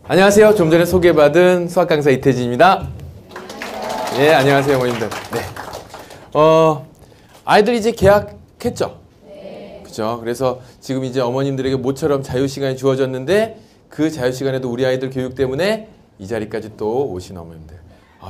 안녕하세요. 좀 전에 소개받은 수학 강사 이태진입니다. 예, 안녕하세요, 어머님들. 네. 아이들 이제 개학했죠? 네. 그죠? 그래서 지금 이제 어머님들에게 모처럼 자유시간이 주어졌는데 그 자유시간에도 우리 아이들 교육 때문에 이 자리까지 또 오신 어머님들.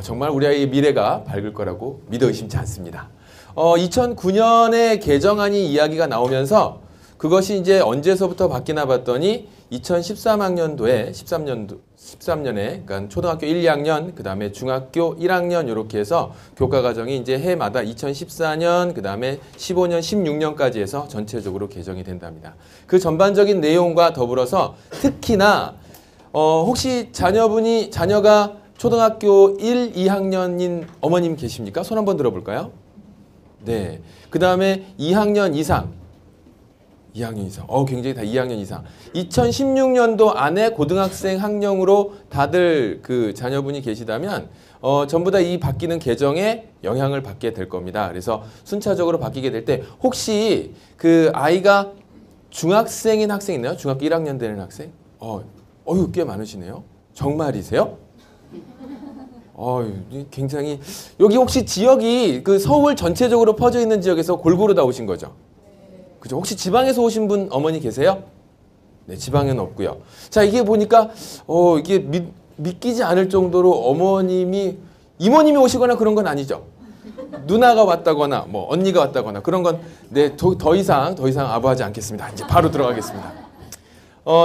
정말 우리 아이의 미래가 밝을 거라고 믿어 의심치 않습니다. 2009년에 개정안이 이야기가 나오면서 그것이 이제 언제서부터 바뀌나 봤더니 2013학년도에 13년에 그러니까 초등학교 1, 2학년, 그다음에 중학교 1학년 이렇게 해서 교과 과정이 이제 해마다 2014년, 그다음에 15년, 16년까지 해서 전체적으로 개정이 된답니다. 그 전반적인 내용과 더불어서 특히나 혹시 자녀가 초등학교 1, 2학년인 어머님 계십니까? 손 한번 들어볼까요? 네. 그다음에 2학년 이상. 2학년 이상. 굉장히 다 2학년 이상. 2016년도 안에 고등학생 학령으로 다들 그 자녀분이 계시다면 전부 다 이 바뀌는 개정에 영향을 받게 될 겁니다. 그래서 순차적으로 바뀌게 될 때 혹시 그 아이가 중학생인 학생 있나요? 중학교 1학년 되는 학생? 꽤 많으시네요. 정말이세요? 굉장히 여기 혹시 지역이 그 서울 전체적으로 퍼져 있는 지역에서 골고루 다 오신 거죠? 그죠? 혹시 지방에서 오신 분 어머니 계세요? 네, 지방에는 없고요. 자, 이게 보니까 이게 믿기지 않을 정도로 이모님이 오시거나 그런 건 아니죠. 누나가 왔다거나 뭐 언니가 왔다거나 그런 건 네, 더 이상 아부하지 않겠습니다. 이제 바로 들어가겠습니다.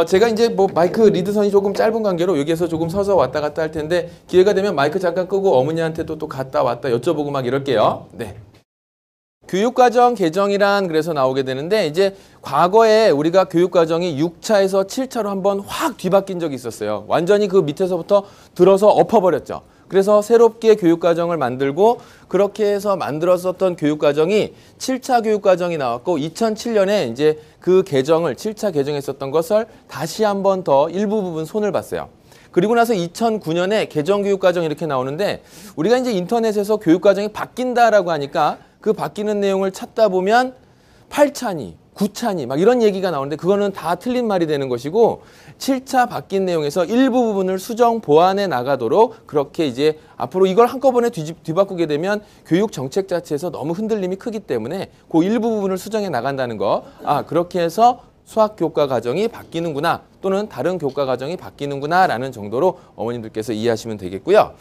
제가 이제 뭐 마이크 리드선이 조금 짧은 관계로 여기에서 조금 서서 왔다 갔다 할 텐데 기회가 되면 마이크 잠깐 끄고 어머니한테도 또 갔다 왔다 여쭤보고 막 이럴게요. 네. 교육과정 개정이란 그래서 나오게 되는데 이제 과거에 우리가 교육과정이 6차에서 7차로 한번 확 뒤바뀐 적이 있었어요. 완전히 그 밑에서부터 들어서 엎어버렸죠. 그래서 새롭게 교육과정을 만들고 그렇게 해서 만들었었던 교육과정이 7차 교육과정이 나왔고 2007년에 이제 그 개정을 7차 개정했었던 것을 다시 한번 더 일부 부분 손을 봤어요. 그리고 나서 2009년에 개정교육과정 이렇게 나오는데 우리가 이제 인터넷에서 교육과정이 바뀐다라고 하니까 그 바뀌는 내용을 찾다 보면 8차니, 9차니 막 이런 얘기가 나오는데 그거는 다 틀린 말이 되는 것이고 7차 바뀐 내용에서 일부 부분을 수정 보완해 나가도록 그렇게 이제 앞으로 이걸 한꺼번에 뒤바꾸게 되면 교육 정책 자체에서 너무 흔들림이 크기 때문에 그 일부 부분을 수정해 나간다는 거. 그렇게 해서 수학 교과 과정이 바뀌는구나 또는 다른 교과 과정이 바뀌는구나 라는 정도로 어머님들께서 이해하시면 되겠고요.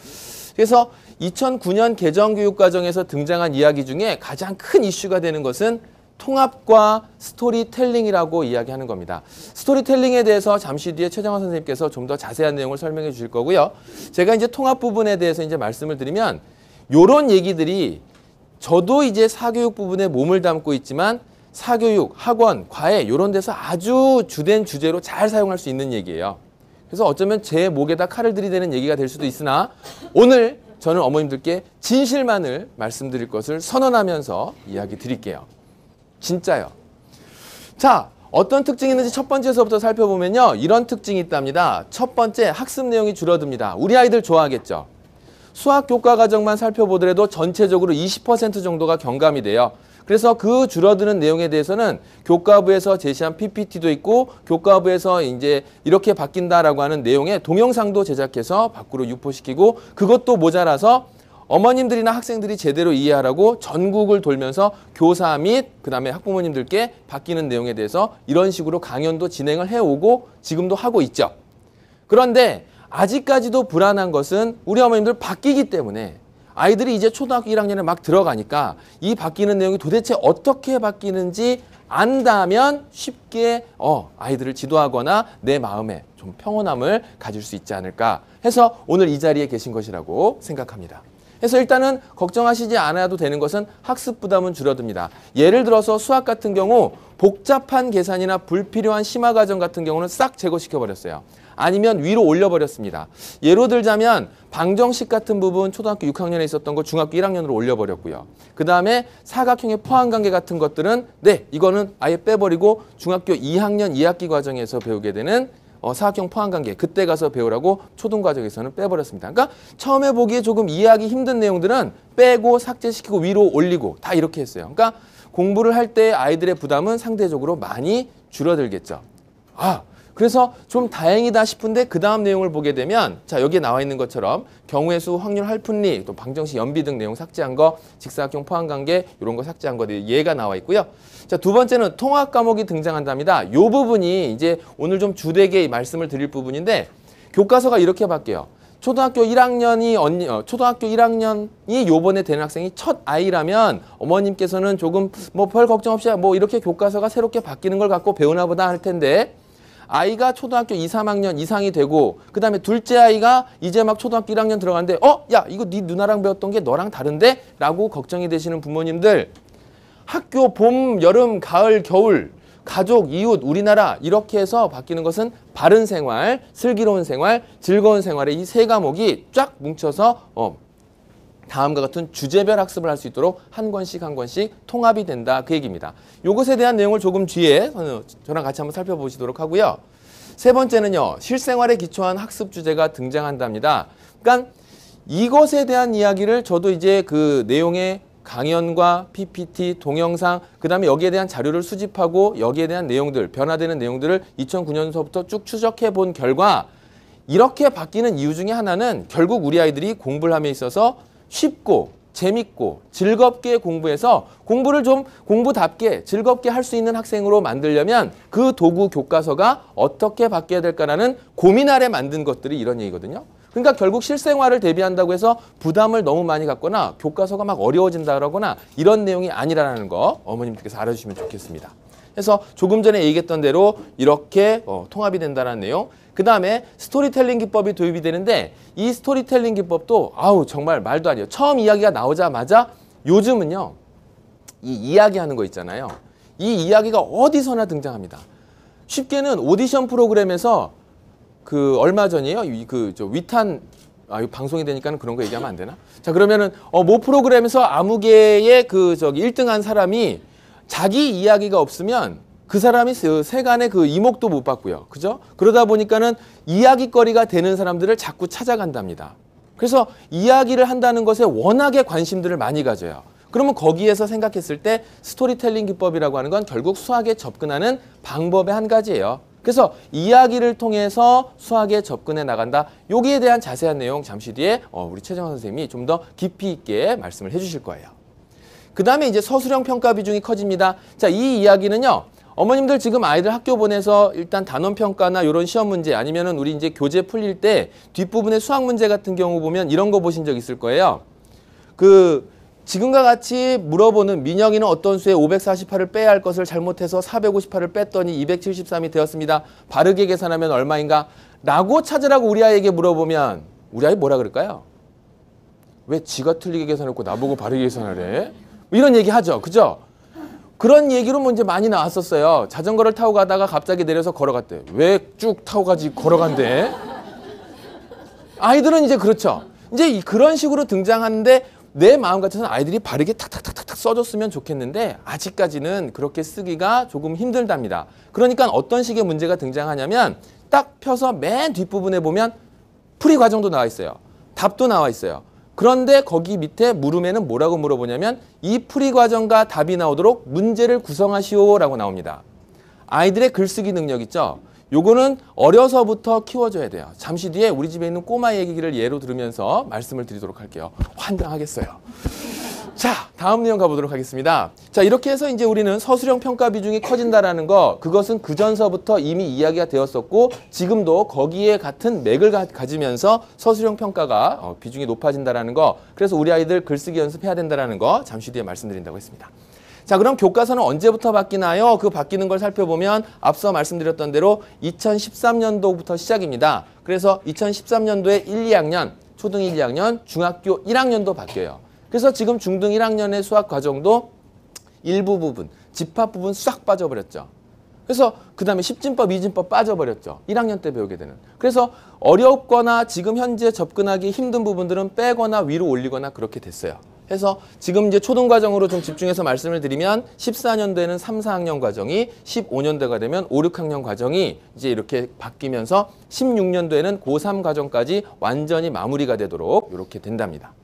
그래서 2009년 개정교육과정에서 등장한 이야기 중에 가장 큰 이슈가 되는 것은 통합과 스토리텔링이라고 이야기하는 겁니다. 스토리텔링에 대해서 잠시 뒤에 최정화 선생님께서 좀 더 자세한 내용을 설명해 주실 거고요. 제가 이제 통합 부분에 대해서 이제 말씀을 드리면 이런 얘기들이 저도 이제 사교육 부분에 몸을 담고 있지만 사교육, 학원, 과외 이런 데서 아주 주된 주제로 잘 사용할 수 있는 얘기예요. 그래서 어쩌면 제 목에다 칼을 들이대는 얘기가 될 수도 있으나 오늘 저는 어머님들께 진실만을 말씀드릴 것을 선언하면서 이야기 드릴게요. 진짜요. 자, 어떤 특징이 있는지 첫 번째서부터 살펴보면요. 이런 특징이 있답니다. 첫 번째, 학습 내용이 줄어듭니다. 우리 아이들 좋아하겠죠. 수학 교과 과정만 살펴보더라도 전체적으로 20% 정도가 경감이 돼요. 그래서 그 줄어드는 내용에 대해서는 교과부에서 제시한 PPT도 있고 교과부에서 이제 이렇게 바뀐다라고 하는 내용의 동영상도 제작해서 밖으로 유포시키고 그것도 모자라서 어머님들이나 학생들이 제대로 이해하라고 전국을 돌면서 교사 및 그다음에 학부모님들께 바뀌는 내용에 대해서 이런 식으로 강연도 진행을 해오고 지금도 하고 있죠. 그런데 아직까지도 불안한 것은 우리 어머님들 바뀌기 때문에 아이들이 이제 초등학교 1학년에 막 들어가니까 이 바뀌는 내용이 도대체 어떻게 바뀌는지 안다면 쉽게 아이들을 지도하거나 내 마음에 좀 평온함을 가질 수 있지 않을까 해서 오늘 이 자리에 계신 것이라고 생각합니다. 그래서 일단은 걱정하시지 않아도 되는 것은 학습 부담은 줄어듭니다. 예를 들어서 수학 같은 경우 복잡한 계산이나 불필요한 심화 과정 같은 경우는 싹 제거시켜 버렸어요. 아니면 위로 올려버렸습니다. 예로 들자면 방정식 같은 부분 초등학교 6학년에 있었던 거 중학교 1학년으로 올려버렸고요. 그 다음에 사각형의 포함관계 같은 것들은 네, 이거는 아예 빼버리고 중학교 2학년 2학기 과정에서 배우게 되는 사각형 포함관계 그때 가서 배우라고 초등과정에서는 빼버렸습니다. 그러니까 처음에 보기에 조금 이해하기 힘든 내용들은 빼고 삭제시키고 위로 올리고 다 이렇게 했어요. 그러니까 공부를 할 때 아이들의 부담은 상대적으로 많이 줄어들겠죠. 그래서 좀 다행이다 싶은데 그 다음 내용을 보게 되면 자 여기에 나와 있는 것처럼 경우의 수, 확률, 할푼리, 또 방정식, 연비 등 내용 삭제한 거, 직사각형 포함관계 이런 거 삭제한 거 예가 나와 있고요. 자, 두 번째는 통합 과목이 등장한답니다. 이 부분이 이제 오늘 좀 주되게 말씀을 드릴 부분인데 교과서가 이렇게 바뀌어요. 초등학교 1학년이 요번에 되는 학생이 첫 아이라면 어머님께서는 조금 뭐 별 걱정 없이 뭐 이렇게 교과서가 새롭게 바뀌는 걸 갖고 배우나 보다 할 텐데 아이가 초등학교 2, 3학년 이상이 되고 그 다음에 둘째 아이가 이제 막 초등학교 1학년 들어가는데 야 이거 네 누나랑 배웠던 게 너랑 다른데? 라고 걱정이 되시는 부모님들 학교 봄, 여름, 가을, 겨울 가족, 이웃, 우리나라 이렇게 해서 바뀌는 것은 바른 생활, 슬기로운 생활, 즐거운 생활의 이 세 과목이 쫙 뭉쳐서 다음과 같은 주제별 학습을 할 수 있도록 한 권씩 한 권씩 통합이 된다 그 얘기입니다. 이것에 대한 내용을 조금 뒤에 저랑 같이 한번 살펴보시도록 하고요. 세 번째는요. 실생활에 기초한 학습 주제가 등장한답니다. 그러니까 이것에 대한 이야기를 저도 이제 그 내용의 강연과 PPT, 동영상, 그 다음에 여기에 대한 자료를 수집하고 여기에 대한 내용들, 변화되는 내용들을 2009년서부터 쭉 추적해 본 결과 이렇게 바뀌는 이유 중에 하나는 결국 우리 아이들이 공부를 함에 있어서 쉽고 재밌고 즐겁게 공부해서 공부를 좀 공부답게 즐겁게 할 수 있는 학생으로 만들려면 그 도구 교과서가 어떻게 바뀌어야 될까라는 고민 아래 만든 것들이 이런 얘기거든요. 그러니까 결국 실생활을 대비한다고 해서 부담을 너무 많이 갖거나 교과서가 막 어려워진다거나 이런 내용이 아니라는 거 어머님들께서 알아주시면 좋겠습니다. 그래서 조금 전에 얘기했던 대로 이렇게 통합이 된다는 내용. 그 다음에 스토리텔링 기법이 도입이 되는데 이 스토리텔링 기법도 정말 말도 아니에요. 처음 이야기가 나오자마자 요즘은요. 이 이야기하는 거 있잖아요. 이 이야기가 어디서나 등장합니다. 쉽게는 오디션 프로그램에서 그 얼마 전이에요. 위탄 이거 방송이 되니까는 그런 거 얘기하면 안 되나? 자 그러면은 모 프로그램에서 아무개의 1등한 사람이 자기 이야기가 없으면 그 사람이 세간의 그 이목도 못 받고요. 그죠? 그러다 보니까는 이야기거리가 되는 사람들을 자꾸 찾아간답니다. 그래서 이야기를 한다는 것에 워낙에 관심들을 많이 가져요. 그러면 거기에서 생각했을 때 스토리텔링 기법이라고 하는 건 결국 수학에 접근하는 방법의 한 가지예요. 그래서 이야기를 통해서 수학에 접근해 나간다. 여기에 대한 자세한 내용 잠시 뒤에 우리 최정환 선생님이 좀 더 깊이 있게 말씀을 해주실 거예요. 그 다음에 이제 서술형 평가 비중이 커집니다. 자, 이 이야기는요. 어머님들 지금 아이들 학교 보내서 일단 단원평가나 이런 시험 문제 아니면은 우리 이제 교재 풀릴 때 뒷부분에 수학 문제 같은 경우 보면 이런 거 보신 적 있을 거예요. 지금과 같이 물어보는 민영이는 어떤 수에 548을 빼야 할 것을 잘못해서 458을 뺐더니 273이 되었습니다. 바르게 계산하면 얼마인가? 라고 찾으라고 우리 아이에게 물어보면 우리 아이 뭐라 그럴까요? 왜 지가 틀리게 계산했고 나보고 바르게 계산하래? 이런 얘기 하죠. 그죠? 그런 얘기로 이제 많이 나왔었어요. 자전거를 타고 가다가 갑자기 내려서 걸어갔대. 왜 쭉 타고 가지 걸어간대? 아이들은 이제 그렇죠. 이제 그런 식으로 등장하는데 내 마음 같아서는 아이들이 바르게 탁탁탁탁 써줬으면 좋겠는데 아직까지는 그렇게 쓰기가 조금 힘들답니다. 그러니까 어떤 식의 문제가 등장하냐면 딱 펴서 맨 뒷부분에 보면 풀이 과정도 나와 있어요. 답도 나와 있어요. 그런데 거기 밑에 물음에는 뭐라고 물어보냐면 이 풀이 과정과 답이 나오도록 문제를 구성하시오라고 나옵니다. 아이들의 글쓰기 능력 있죠? 요거는 어려서부터 키워줘야 돼요. 잠시 뒤에 우리 집에 있는 꼬마 얘기를 예로 들으면서 말씀을 드리도록 할게요. 환장하겠어요. 자, 다음 내용 가보도록 하겠습니다. 자, 이렇게 해서 이제 우리는 서술형 평가 비중이 커진다라는 거, 그것은 그전서부터 이미 이야기가 되었었고 지금도 거기에 같은 맥을 가지면서 서술형 평가가 비중이 높아진다라는 거, 그래서 우리 아이들 글쓰기 연습해야 된다라는 거 잠시 뒤에 말씀드린다고 했습니다. 자, 그럼 교과서는 언제부터 바뀌나요? 그 바뀌는 걸 살펴보면 앞서 말씀드렸던 대로 2013년도부터 시작입니다. 그래서 2013년도에 1, 2학년 초등 1, 2학년, 중학교 1학년도 바뀌어요. 그래서 지금 중등 1학년의 수학 과정도 일부 부분, 집합 부분 싹 빠져버렸죠. 그래서 그 다음에 십진법, 이진법 빠져버렸죠. 1학년 때 배우게 되는. 그래서 어렵거나 지금 현재 접근하기 힘든 부분들은 빼거나 위로 올리거나 그렇게 됐어요. 그래서 지금 이제 초등 과정으로 좀 집중해서 말씀을 드리면 14년도에는 3, 4학년 과정이 15년도가 되면 5, 6학년 과정이 이제 이렇게 바뀌면서 16년도에는 고3 과정까지 완전히 마무리가 되도록 이렇게 된답니다.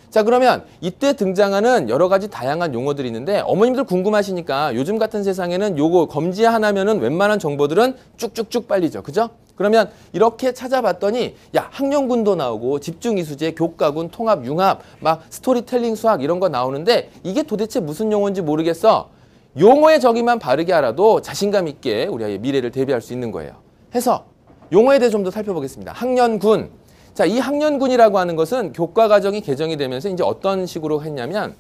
자, 그러면 이때 등장하는 여러 가지 다양한 용어들이 있는데 어머님들 궁금하시니까 요즘 같은 세상에는 요거 검지 하나면은 웬만한 정보들은 쭉쭉쭉 빨리죠. 그죠? 그러면 이렇게 찾아봤더니 야, 학년군도 나오고 집중이수제, 교과군, 통합, 융합, 막 스토리텔링 수학 이런 거 나오는데 이게 도대체 무슨 용어인지 모르겠어. 용어의 정의만 바르게 알아도 자신감 있게 우리 아이의 미래를 대비할 수 있는 거예요. 해서 용어에 대해 좀 더 살펴보겠습니다. 학년군. 자, 이 학년군이라고 하는 것은 교과 과정이 개정이 되면서 이제 어떤 식으로 했냐면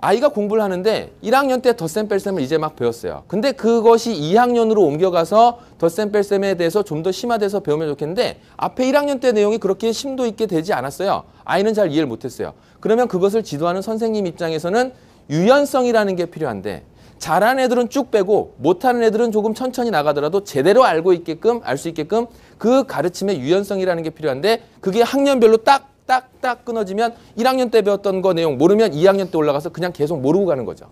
아이가 공부를 하는데 1학년 때 덧셈 뺄셈을 이제 막 배웠어요. 근데 그것이 2학년으로 옮겨가서 덧셈 뺄셈에 대해서 좀 더 심화돼서 배우면 좋겠는데 앞에 1학년 때 내용이 그렇게 심도 있게 되지 않았어요. 아이는 잘 이해를 못했어요. 그러면 그것을 지도하는 선생님 입장에서는 유연성이라는 게 필요한데 잘하는 애들은 쭉 빼고 못하는 애들은 조금 천천히 나가더라도 제대로 알 수 있게끔 그 가르침의 유연성이라는 게 필요한데 그게 학년별로 딱 끊어지면 1학년 때 배웠던 거 내용 모르면 2학년 때 올라가서 그냥 계속 모르고 가는 거죠.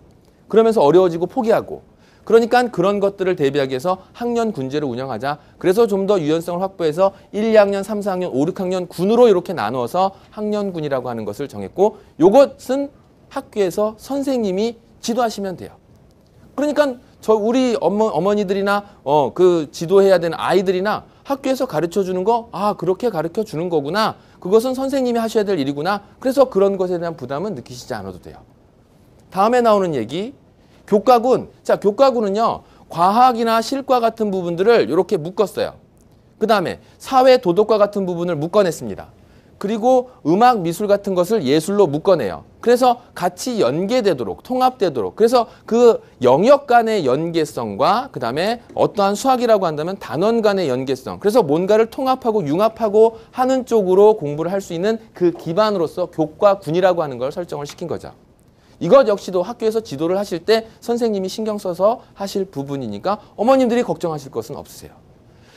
그러면서 어려워지고 포기하고. 그러니까 그런 것들을 대비하기 위해서 학년 군제를 운영하자. 그래서 좀 더 유연성을 확보해서 1, 2학년, 3, 4학년, 5, 6학년 군으로 이렇게 나누어서 학년군이라고 하는 것을 정했고 이것은 학교에서 선생님이 지도하시면 돼요. 그러니까 우리 어머니들이나 그 지도해야 되는 아이들이나 학교에서 가르쳐주는 거 그렇게 가르쳐주는 거구나. 그것은 선생님이 하셔야 될 일이구나. 그래서 그런 것에 대한 부담은 느끼시지 않아도 돼요. 다음에 나오는 얘기 교과군. 자, 교과군은요. 과학이나 실과 같은 부분들을 이렇게 묶었어요. 그 다음에 사회 도덕과 같은 부분을 묶어냈습니다. 그리고 음악, 미술 같은 것을 예술로 묶어내요. 그래서 같이 연계되도록, 통합되도록. 그래서 그 영역 간의 연계성과 그다음에 어떠한 수학이라고 한다면 단원 간의 연계성. 그래서 뭔가를 통합하고 융합하고 하는 쪽으로 공부를 할 수 있는 그 기반으로서 교과군이라고 하는 걸 설정을 시킨 거죠. 이것 역시도 학교에서 지도를 하실 때 선생님이 신경 써서 하실 부분이니까 어머님들이 걱정하실 것은 없으세요.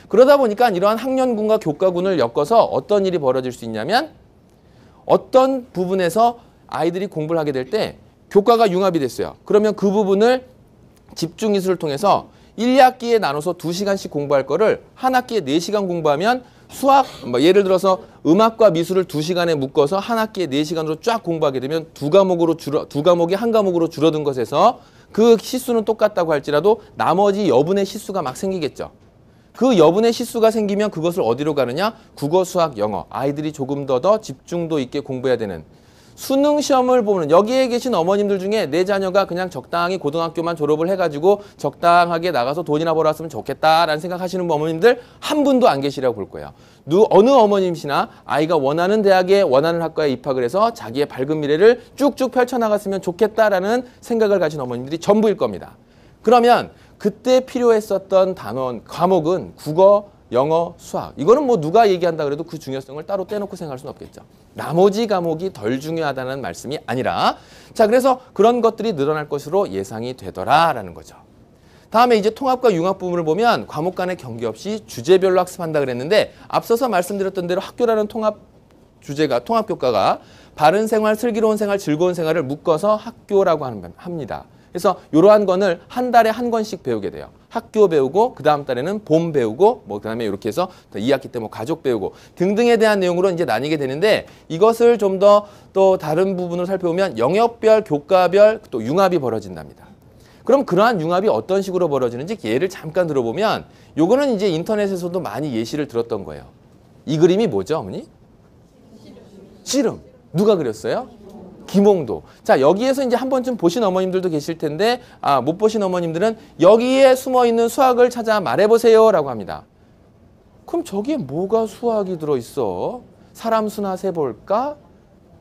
그러다 보니까 이러한 학년군과 교과군을 엮어서 어떤 일이 벌어질 수 있냐면 어떤 부분에서 아이들이 공부를 하게 될 때 교과가 융합이 됐어요. 그러면 그 부분을 집중이수를 통해서 1, 2학기에 나눠서 2시간씩 공부할 거를 한 학기에 4시간 공부하면 수학, 예를 들어서 음악과 미술을 2시간에 묶어서 한 학기에 4시간으로 쫙 공부하게 되면 두 과목이 한 과목으로 줄어든 것에서 그 시수는 똑같다고 할지라도 나머지 여분의 시수가 막 생기겠죠. 그 여분의 시수가 생기면 그것을 어디로 가느냐? 국어, 수학, 영어. 아이들이 조금 더 집중도 있게 공부해야 되는. 수능 시험을 보면 여기에 계신 어머님들 중에 내 자녀가 그냥 적당히 고등학교만 졸업을 해가지고 적당하게 나가서 돈이나 벌었으면 좋겠다라는 생각하시는 어머님들 한 분도 안 계시라고 볼 거예요. 어느 어머님이시나 아이가 원하는 대학에 원하는 학과에 입학을 해서 자기의 밝은 미래를 쭉쭉 펼쳐나갔으면 좋겠다라는 생각을 가진 어머님들이 전부일 겁니다. 그러면 그때 필요했었던 단원, 과목은 국어, 영어, 수학. 이거는 뭐 누가 얘기한다 그래도 그 중요성을 따로 떼놓고 생각할 수는 없겠죠. 나머지 과목이 덜 중요하다는 말씀이 아니라 자, 그래서 그런 것들이 늘어날 것으로 예상이 되더라라는 거죠. 다음에 이제 통합과 융합 부분을 보면 과목 간의 경계 없이 주제별로 학습한다 그랬는데 앞서서 말씀드렸던 대로 학교라는 통합 교과가 바른 생활, 슬기로운 생활, 즐거운 생활을 묶어서 학교라고 합니다. 그래서 이러한 거를 한 달에 한 권씩 배우게 돼요. 학교 배우고 그 다음 달에는 봄 배우고 그 다음에 이렇게 해서 2학기 때 가족 배우고 등등에 대한 내용으로 이제 나뉘게 되는데 이것을 좀 더 또 다른 부분으로 살펴보면 영역별, 교과별 또 융합이 벌어진답니다. 그럼 그러한 융합이 어떤 식으로 벌어지는지 예를 잠깐 들어보면 요거는 이제 인터넷에서도 많이 예시를 들었던 거예요. 이 그림이 뭐죠, 어머니? 씨름. 누가 그렸어요? 김홍도. 자, 여기에서 이제 한 번쯤 보신 어머님들도 계실 텐데 못 보신 어머님들은 여기에 숨어있는 수학을 찾아 말해보세요 라고 합니다. 그럼 저기에 뭐가 수학이 들어있어? 사람 수나 세볼까?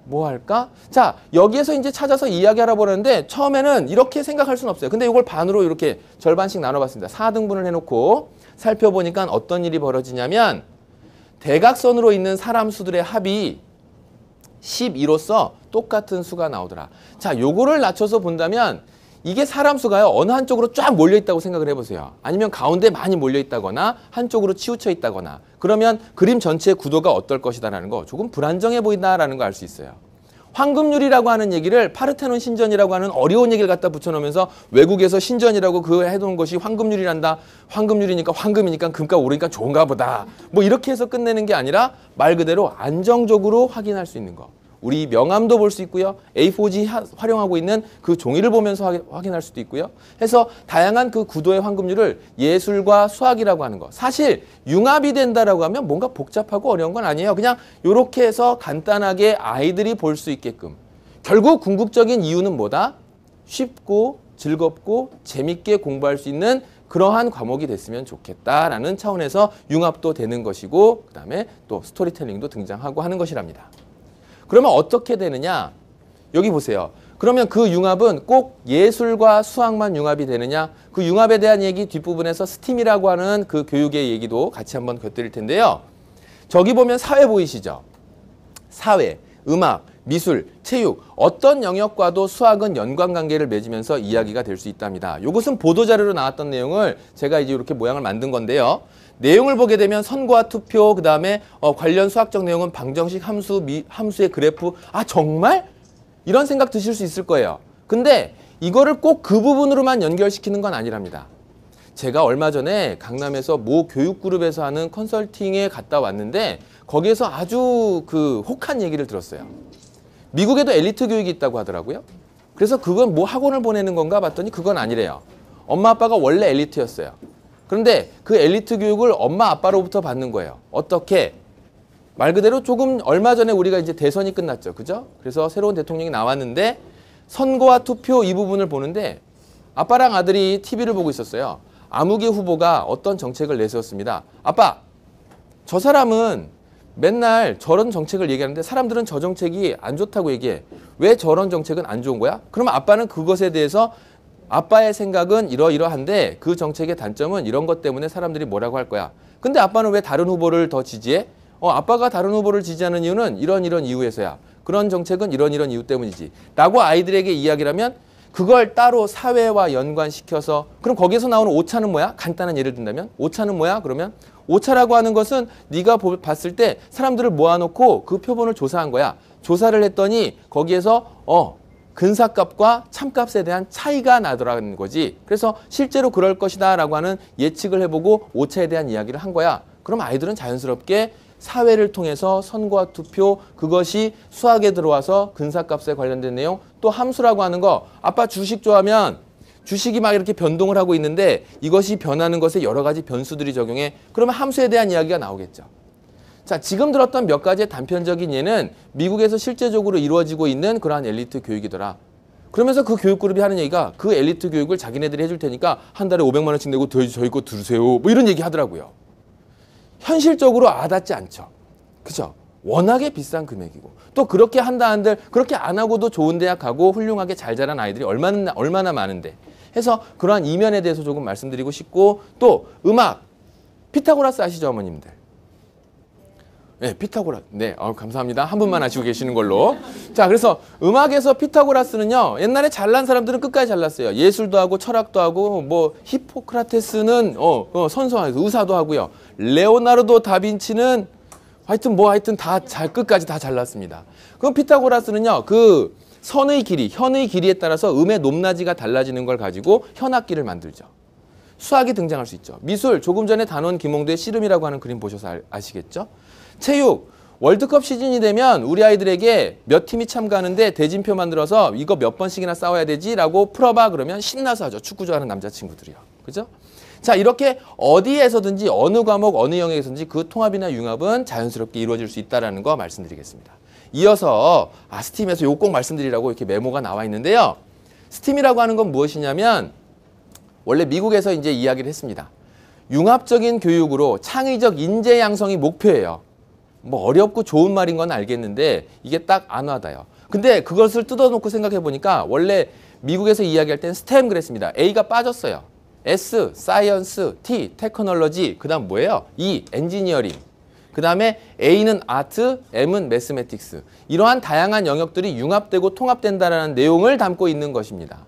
뭐 할까? 자, 여기에서 이제 찾아서 이야기 알아보는데 처음에는 이렇게 생각할 수는 없어요. 근데 이걸 반으로 이렇게 절반씩 나눠봤습니다. 4등분을 해놓고 살펴보니까 어떤 일이 벌어지냐면 대각선으로 있는 사람 수들의 합이 12로서 똑같은 수가 나오더라. 자, 요거를 낮춰서 본다면 이게 사람 수가요. 어느 한쪽으로 쫙 몰려 있다고 생각을 해보세요. 아니면 가운데 많이 몰려 있다거나 한쪽으로 치우쳐 있다거나 그러면 그림 전체의 구도가 어떨 것이다라는 거 조금 불안정해 보인다라는 거 알 수 있어요. 황금률이라고 하는 얘기를 파르테논 신전이라고 하는 어려운 얘기를 갖다 붙여놓으면서 외국에서 신전이라고 그 해놓은 것이 황금률이란다. 황금률이니까 황금이니까 금값 오르니까 좋은가 보다. 뭐 이렇게 해서 끝내는 게 아니라 말 그대로 안정적으로 확인할 수 있는 거. 우리 명암도 볼 수 있고요. A4지 활용하고 있는 그 종이를 보면서 확인할 수도 있고요. 해서 다양한 그 구도의 황금률을 예술과 수학이라고 하는 거. 사실 융합이 된다라고 하면 뭔가 복잡하고 어려운 건 아니에요. 그냥 이렇게 해서 간단하게 아이들이 볼 수 있게끔. 결국 궁극적인 이유는 뭐다? 쉽고 즐겁고 재밌게 공부할 수 있는 그러한 과목이 됐으면 좋겠다라는 차원에서 융합도 되는 것이고 그다음에 또 스토리텔링도 등장하고 하는 것이랍니다. 그러면 어떻게 되느냐? 여기 보세요. 그러면 그 융합은 꼭 예술과 수학만 융합이 되느냐? 그 융합에 대한 얘기 뒷부분에서 스팀이라고 하는 그 교육의 얘기도 같이 한번 곁들일 텐데요. 저기 보면 사회 보이시죠? 사회, 음악, 미술, 체육 어떤 영역과도 수학은 연관관계를 맺으면서 이야기가 될 수 있답니다. 이것은 보도자료로 나왔던 내용을 제가 이제 이렇게 모양을 만든 건데요. 내용을 보게 되면 선거와 투표, 그 다음에 관련 수학적 내용은 방정식, 함수의 그래프. 아 정말? 이런 생각 드실 수 있을 거예요. 근데 이거를 꼭 그 부분으로만 연결시키는 건 아니랍니다. 제가 얼마 전에 강남에서 모 교육그룹에서 하는 컨설팅에 갔다 왔는데 거기에서 아주 그 혹한 얘기를 들었어요. 미국에도 엘리트 교육이 있다고 하더라고요. 그래서 그건 뭐 학원을 보내는 건가 봤더니 그건 아니래요. 엄마 아빠가 원래 엘리트였어요. 그런데 그 엘리트 교육을 엄마 아빠로부터 받는 거예요. 어떻게? 말 그대로 조금 얼마 전에 우리가 이제 대선이 끝났죠. 그죠? 그래서 새로운 대통령이 나왔는데 선거와 투표 이 부분을 보는데 아빠랑 아들이 TV를 보고 있었어요. 아무개 후보가 어떤 정책을 내세웠습니다. 아빠, 저 사람은 맨날 저런 정책을 얘기하는데 사람들은 저 정책이 안 좋다고 얘기해. 왜 저런 정책은 안 좋은 거야? 그러면 아빠는 그것에 대해서 아빠의 생각은 이러이러한데 그 정책의 단점은 이런 것 때문에 사람들이 뭐라고 할 거야. 근데 아빠는 왜 다른 후보를 더 지지해? 아빠가 다른 후보를 지지하는 이유는 이런 이유에서야. 그런 정책은 이런 이유 때문이지. 라고 아이들에게 이야기를 하면 그걸 따로 사회와 연관시켜서 그럼 거기에서 나오는 오차는 뭐야? 간단한 예를 든다면 오차는 뭐야? 그러면 오차라고 하는 것은 네가 봤을 때 사람들을 모아놓고 그 표본을 조사한 거야. 조사를 했더니 거기에서 근사값과 참값에 대한 차이가 나더라는 거지. 그래서 실제로 그럴 것이다 라고 하는 예측을 해보고 오차에 대한 이야기를 한 거야. 그럼 아이들은 자연스럽게 사회를 통해서 선거와 투표 그것이 수학에 들어와서 근사값에 관련된 내용 또 함수라고 하는 거 아빠 주식 좋아하면 주식이 막 이렇게 변동을 하고 있는데 이것이 변하는 것에 여러 가지 변수들이 적용해 그러면 함수에 대한 이야기가 나오겠죠. 자, 지금 들었던 몇 가지의 단편적인 예는 미국에서 실제적으로 이루어지고 있는 그러한 엘리트 교육이더라. 그러면서 그 교육그룹이 하는 얘기가 그 엘리트 교육을 자기네들이 해줄 테니까 한 달에 500만 원씩 내고 저희 거 들으세요. 뭐 이런 얘기 하더라고요. 현실적으로 와닿지 않죠. 그죠? 워낙에 비싼 금액이고 또 그렇게 한다 한들 그렇게 안 하고도 좋은 대학 가고 훌륭하게 잘 자란 아이들이 얼마나 많은데 해서 그러한 이면에 대해서 조금 말씀드리고 싶고 또 음악 피타고라스 아시죠 어머님들? 네, 피타고라스. 네, 감사합니다. 한 분만 아시고 계시는 걸로. 자, 그래서 음악에서 피타고라스는요. 옛날에 잘난 사람들은 끝까지 잘났어요. 예술도 하고 철학도 하고 뭐 히포크라테스는 선서하고 의사도 하고요. 레오나르도 다빈치는 하여튼 다 끝까지 다 잘났습니다. 그럼 피타고라스는요. 그 선의 길이, 현의 길이에 따라서 음의 높낮이가 달라지는 걸 가지고 현악기를 만들죠. 수학이 등장할 수 있죠. 미술, 조금 전에 단원 김홍도의 씨름이라고 하는 그림 보셔서 아시겠죠? 체육, 월드컵 시즌이 되면 우리 아이들에게 몇 팀이 참가하는데 대진표 만들어서 이거 몇 번씩이나 싸워야 되지? 라고 풀어봐 그러면 신나서 하죠. 축구 좋아하는 남자친구들이요. 그죠? 자, 이렇게 어디에서든지 어느 과목, 어느 영역에서든지 그 통합이나 융합은 자연스럽게 이루어질 수 있다는 거 말씀드리겠습니다. 이어서 스팀에서 요거 꼭 말씀드리라고 이렇게 메모가 나와 있는데요. 스팀이라고 하는 건 무엇이냐면 원래 미국에서 이제 이야기를 했습니다. 융합적인 교육으로 창의적 인재 양성이 목표예요. 뭐 어렵고 좋은 말인 건 알겠는데 이게 딱 안 와닿아요. 근데 그것을 뜯어놓고 생각해 보니까 원래 미국에서 이야기할 땐 스템 그랬습니다. A가 빠졌어요. S, 사이언스, T, 테크놀로지, 그 다음 뭐예요? E, 엔지니어링. 그 다음에 A는 아트, M은 매스매틱스. 이러한 다양한 영역들이 융합되고 통합된다는 내용을 담고 있는 것입니다.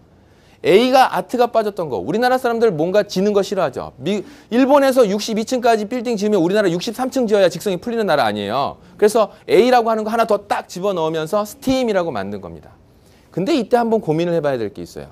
A가 아트가 빠졌던 거. 우리나라 사람들 뭔가 지는 거 싫어하죠. 일본에서 62층까지 빌딩 지으면 우리나라 63층 지어야 직성이 풀리는 나라 아니에요. 그래서 A라고 하는 거 하나 더 딱 집어넣으면서 스팀이라고 만든 겁니다. 근데 이때 한번 고민을 해봐야 될 게 있어요.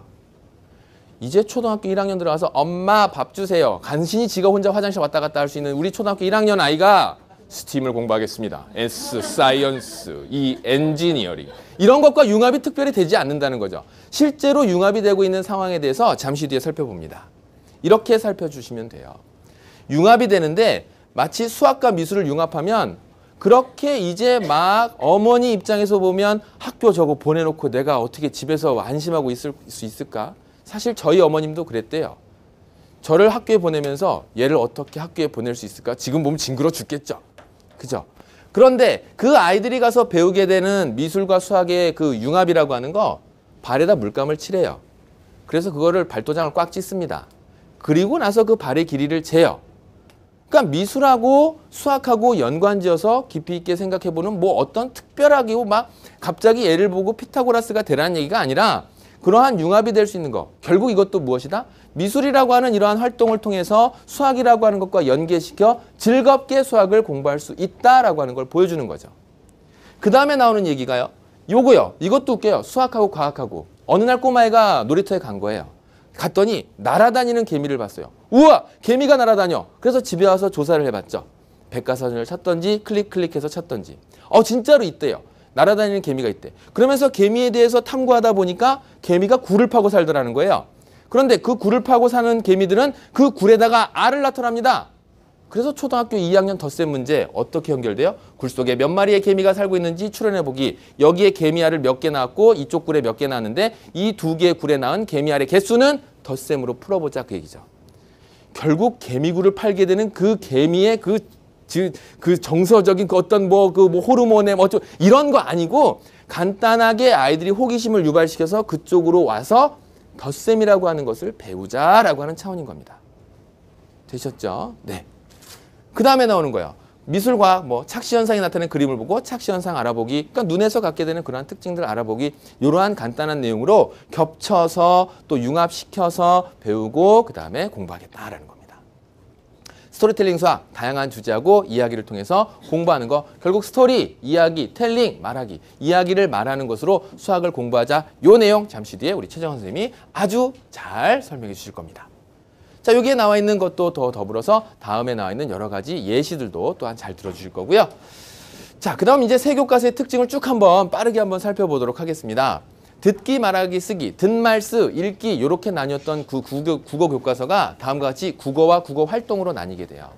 이제 초등학교 1학년 들어가서 엄마 밥 주세요. 간신히 지가 혼자 화장실 왔다 갔다 할 수 있는 우리 초등학교 1학년 아이가 스팀을 공부하겠습니다. S, 사이언스, E, 엔지니어링. 이런 것과 융합이 특별히 되지 않는다는 거죠. 실제로 융합이 되고 있는 상황에 대해서 잠시 뒤에 살펴봅니다. 이렇게 살펴주시면 돼요. 융합이 되는데 마치 수학과 미술을 융합하면 그렇게 이제 막 어머니 입장에서 보면 학교 저거 보내놓고 내가 어떻게 집에서 안심하고 있을 수 있을까? 사실 저희 어머님도 그랬대요. 저를 학교에 보내면서 얘를 어떻게 학교에 보낼 수 있을까? 지금 보면 징그러 죽겠죠. 그죠? 그런데 그 아이들이 가서 배우게 되는 미술과 수학의 그 융합이라고 하는 거 발에다 물감을 칠해요. 그래서 그거를 발도장을 꽉 찢습니다. 그리고 나서 그 발의 길이를 재요. 그러니까 미술하고 수학하고 연관지어서 깊이 있게 생각해보는 뭐 어떤 특별하게 막 갑자기 얘를 보고 피타고라스가 되라는 얘기가 아니라 그러한 융합이 될 수 있는 거. 결국 이것도 무엇이다? 미술이라고 하는 이러한 활동을 통해서 수학이라고 하는 것과 연계시켜 즐겁게 수학을 공부할 수 있다라고 하는 걸 보여주는 거죠. 그 다음에 나오는 얘기가요. 요거요. 이것도 웃겨요. 수학하고 과학하고. 어느 날 꼬마애가 놀이터에 간 거예요. 갔더니 날아다니는 개미를 봤어요. 우와! 개미가 날아다녀. 그래서 집에 와서 조사를 해봤죠. 백과사전을 찾던지 클릭해서 찾던지. 진짜로 있대요. 날아다니는 개미가 있대. 그러면서 개미에 대해서 탐구하다 보니까 개미가 굴을 파고 살더라는 거예요. 그런데 그 굴을 파고 사는 개미들은 그 굴에다가 알을 낳더랍니다. 그래서 초등학교 2학년 덧셈 문제 어떻게 연결돼요? 굴 속에 몇 마리의 개미가 살고 있는지 추론해보기. 여기에 개미 알을 몇 개 낳았고 이쪽 굴에 몇 개 낳았는데 이 두 개의 굴에 낳은 개미 알의 개수는 덧셈으로 풀어보자 그 얘기죠. 결국 개미굴을 팔게 되는 그 개미의 그 정서적인 그 어떤 호르몬의 이런 거 아니고 간단하게 아이들이 호기심을 유발시켜서 그쪽으로 와서 덧셈이라고 하는 것을 배우자라고 하는 차원인 겁니다. 되셨죠? 네. 그 다음에 나오는 거예요. 미술과학, 착시현상이 나타나는 그림을 보고 착시현상 알아보기, 그러니까 눈에서 갖게 되는 그러한 특징들 알아보기, 이러한 간단한 내용으로 겹쳐서 또 융합시켜서 배우고 그 다음에 공부하겠다라는 겁니다. 스토리텔링 수학, 다양한 주제하고 이야기를 통해서 공부하는 거. 결국 스토리, 이야기, 텔링, 말하기. 이야기를 말하는 것으로 수학을 공부하자. 요 내용 잠시 뒤에 우리 최정원 선생님이 아주 잘 설명해 주실 겁니다. 자, 여기에 나와 있는 것도 더 더불어서 다음에 나와 있는 여러 가지 예시들도 또한 잘 들어주실 거고요. 자, 그 다음 이제 세 교과서의 특징을 쭉 빠르게 한번 살펴보도록 하겠습니다. 듣기, 말하기, 쓰기, 듣말쓰, 읽기 이렇게 나뉘었던 그 국어 교과서가 다음과 같이 국어와 국어 활동으로 나뉘게 돼요.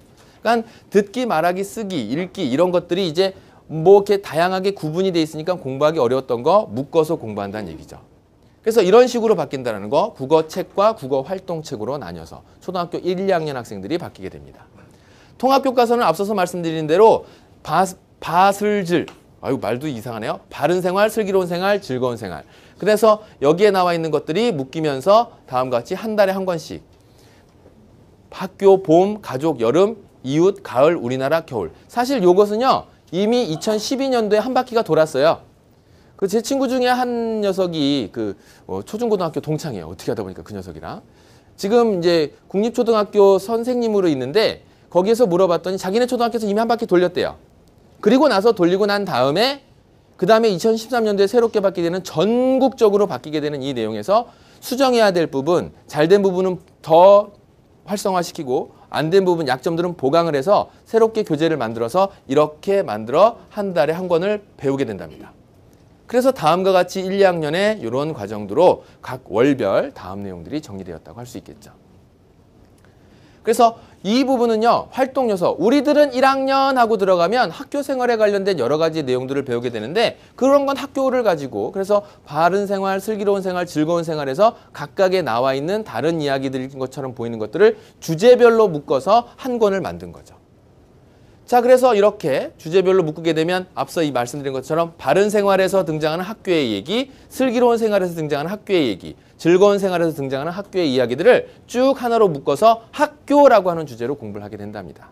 그러니까 듣기, 말하기, 쓰기, 읽기 이런 것들이 이제 이렇게 다양하게 구분이 돼 있으니까 공부하기 어려웠던 거 묶어서 공부한다는 얘기죠. 그래서 이런 식으로 바뀐다는 거 국어책과 국어 활동책으로 나뉘어서 초등학교 1, 2학년 학생들이 바뀌게 됩니다. 통합교과서는 앞서서 말씀드린 대로 바슬질, 말도 이상하네요. 바른 생활, 슬기로운 생활, 즐거운 생활. 그래서 여기에 나와 있는 것들이 묶이면서 다음과 같이 한 달에 한 권씩 학교, 봄, 가족, 여름, 이웃, 가을, 우리나라, 겨울. 사실 이것은요 이미 2012년도에 한 바퀴가 돌았어요. 제 친구 중에 한 녀석이 초중고등학교 동창이에요. 어떻게 하다 보니까 그 녀석이랑 지금 이제 국립초등학교 선생님으로 있는데 거기에서 물어봤더니 자기네 초등학교에서 이미 한 바퀴 돌렸대요. 그리고 나서 돌리고 난 다음에 그 다음에 2013년도에 새롭게 바뀌게 되는 전국적으로 바뀌게 되는 이 내용에서 수정해야 될 부분, 잘된 부분은 더 활성화시키고 안 된 부분, 약점들은 보강을 해서 새롭게 교재를 만들어서 이렇게 만들어 한 달에 한 권을 배우게 된답니다. 그래서 다음과 같이 1, 2학년에 이런 과정으로 각 월별 다음 내용들이 정리되었다고 할 수 있겠죠. 그래서 이 부분은요, 활동 요소. 우리들은 1학년 하고 들어가면 학교 생활에 관련된 여러 가지 내용들을 배우게 되는데 그런 건 학교를 가지고 그래서 바른 생활, 슬기로운 생활, 즐거운 생활에서 각각에 나와 있는 다른 이야기들인 것처럼 보이는 것들을 주제별로 묶어서 한 권을 만든 거죠. 자, 그래서 이렇게 주제별로 묶게 되면 앞서 이 말씀드린 것처럼 바른 생활에서 등장하는 학교의 얘기, 슬기로운 생활에서 등장하는 학교의 얘기, 즐거운 생활에서 등장하는 학교의 이야기들을 쭉 하나로 묶어서 학교라고 하는 주제로 공부를 하게 된답니다.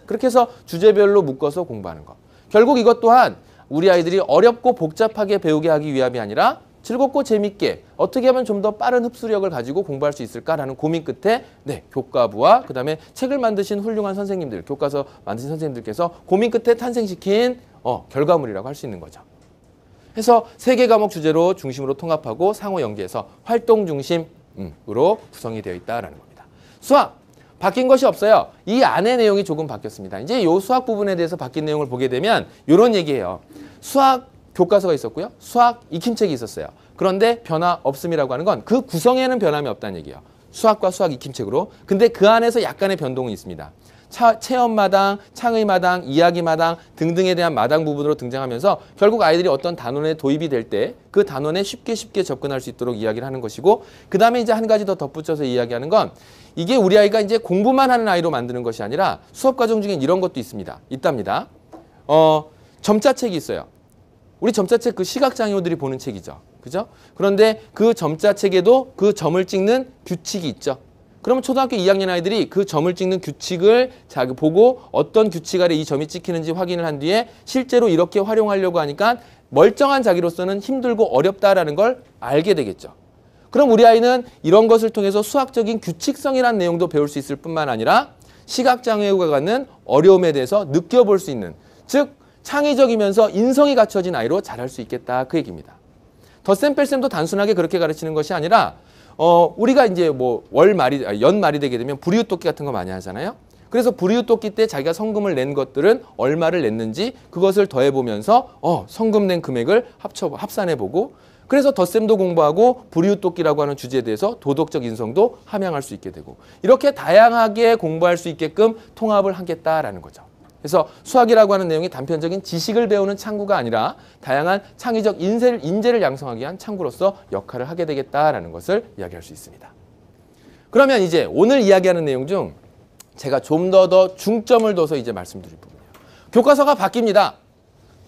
그렇게 해서 주제별로 묶어서 공부하는 거. 결국 이것 또한 우리 아이들이 어렵고 복잡하게 배우게 하기 위함이 아니라 즐겁고 재밌게 어떻게 하면 좀 더 빠른 흡수력을 가지고 공부할 수 있을까라는 고민 끝에 네, 교과부와 그다음에 책을 만드신 훌륭한 선생님들, 교과서 만드신 선생님들께서 고민 끝에 탄생시킨 결과물이라고 할 수 있는 거죠. 해서 3개 과목 주제로 중심으로 통합하고 상호 연계해서 활동 중심으로 구성이 되어 있다라는 겁니다. 수학! 바뀐 것이 없어요. 이 안에 내용이 조금 바뀌었습니다. 이제 이 수학 부분에 대해서 바뀐 내용을 보게 되면 이런 얘기예요. 수학 교과서가 있었고요. 수학 익힘책이 있었어요. 그런데 변화 없음이라고 하는 건 그 구성에는 변함이 없다는 얘기예요. 수학과 수학 익힘책으로. 근데 그 안에서 약간의 변동이 있습니다. 체험마당, 창의마당, 이야기마당 등등에 대한 마당 부분으로 등장하면서 결국 아이들이 어떤 단원에 도입이 될 때 그 단원에 쉽게 접근할 수 있도록 이야기를 하는 것이고 그 다음에 이제 한 가지 더 덧붙여서 이야기하는 건 이게 우리 아이가 이제 공부만 하는 아이로 만드는 것이 아니라 수업 과정 중에 이런 것도 있답니다. 점자책이 있어요. 우리 점자책 그 시각장애우들이 보는 책이죠. 그죠? 그런데 그 점자책에도 그 점을 찍는 규칙이 있죠. 그러면 초등학교 2학년 아이들이 그 점을 찍는 규칙을 보고 어떤 규칙 아래 이 점이 찍히는지 확인을 한 뒤에 실제로 이렇게 활용하려고 하니까 멀쩡한 자기로서는 힘들고 어렵다라는 걸 알게 되겠죠. 그럼 우리 아이는 이런 것을 통해서 수학적인 규칙성이라는 내용도 배울 수 있을 뿐만 아니라 시각장애우가 갖는 어려움에 대해서 느껴볼 수 있는, 즉 창의적이면서 인성이 갖춰진 아이로 자랄 수 있겠다 그 얘기입니다. 덧셈 뺄셈도 단순하게 그렇게 가르치는 것이 아니라 우리가 이제 뭐 연말이 되게 되면 불이웃돕기 같은 거 많이 하잖아요. 그래서 불이웃돕기 때 자기가 성금을 낸 것들은 얼마를 냈는지 그것을 더해보면서 성금 낸 금액을 합산해보고 그래서 덧셈도 공부하고 불이웃돕기라고 하는 주제에 대해서 도덕적 인성도 함양할 수 있게 되고 이렇게 다양하게 공부할 수 있게끔 통합을 하겠다라는 거죠. 그래서 수학이라고 하는 내용이 단편적인 지식을 배우는 창구가 아니라 다양한 창의적 인재를 양성하기 위한 창구로서 역할을 하게 되겠다라는 것을 이야기할 수 있습니다. 그러면 이제 오늘 이야기하는 내용 중 제가 좀 더 중점을 둬서 이제 말씀드릴 부분이에요. 교과서가 바뀝니다.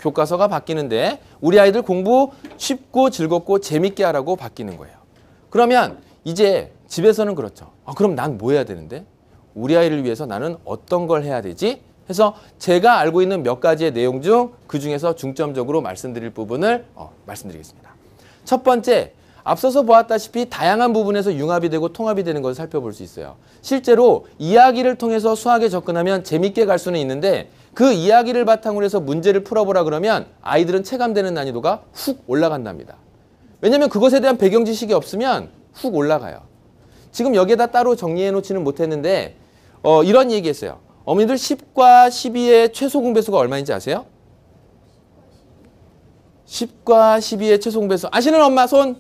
교과서가 바뀌는데 우리 아이들 공부 쉽고 즐겁고 재밌게 하라고 바뀌는 거예요. 그러면 이제 집에서는 그렇죠. 그럼 난 뭐 해야 되는데? 우리 아이를 위해서 나는 어떤 걸 해야 되지? 해서 제가 알고 있는 몇 가지의 내용 중 그중에서 중점적으로 말씀드릴 부분을 말씀드리겠습니다. 첫 번째, 앞서서 보았다시피 다양한 부분에서 융합이 되고 통합이 되는 것을 살펴볼 수 있어요. 실제로 이야기를 통해서 수학에 접근하면 재밌게 갈 수는 있는데 그 이야기를 바탕으로 해서 문제를 풀어보라 그러면 아이들은 체감되는 난이도가 훅 올라간답니다. 왜냐하면 그것에 대한 배경 지식이 없으면 훅 올라가요. 지금 여기에다 따로 정리해 놓지는 못했는데 이런 얘기했어요. 어머니들 10과 12의 최소 공배수가 얼마인지 아세요? 10과 12의 최소 공배수 아시는 엄마 손?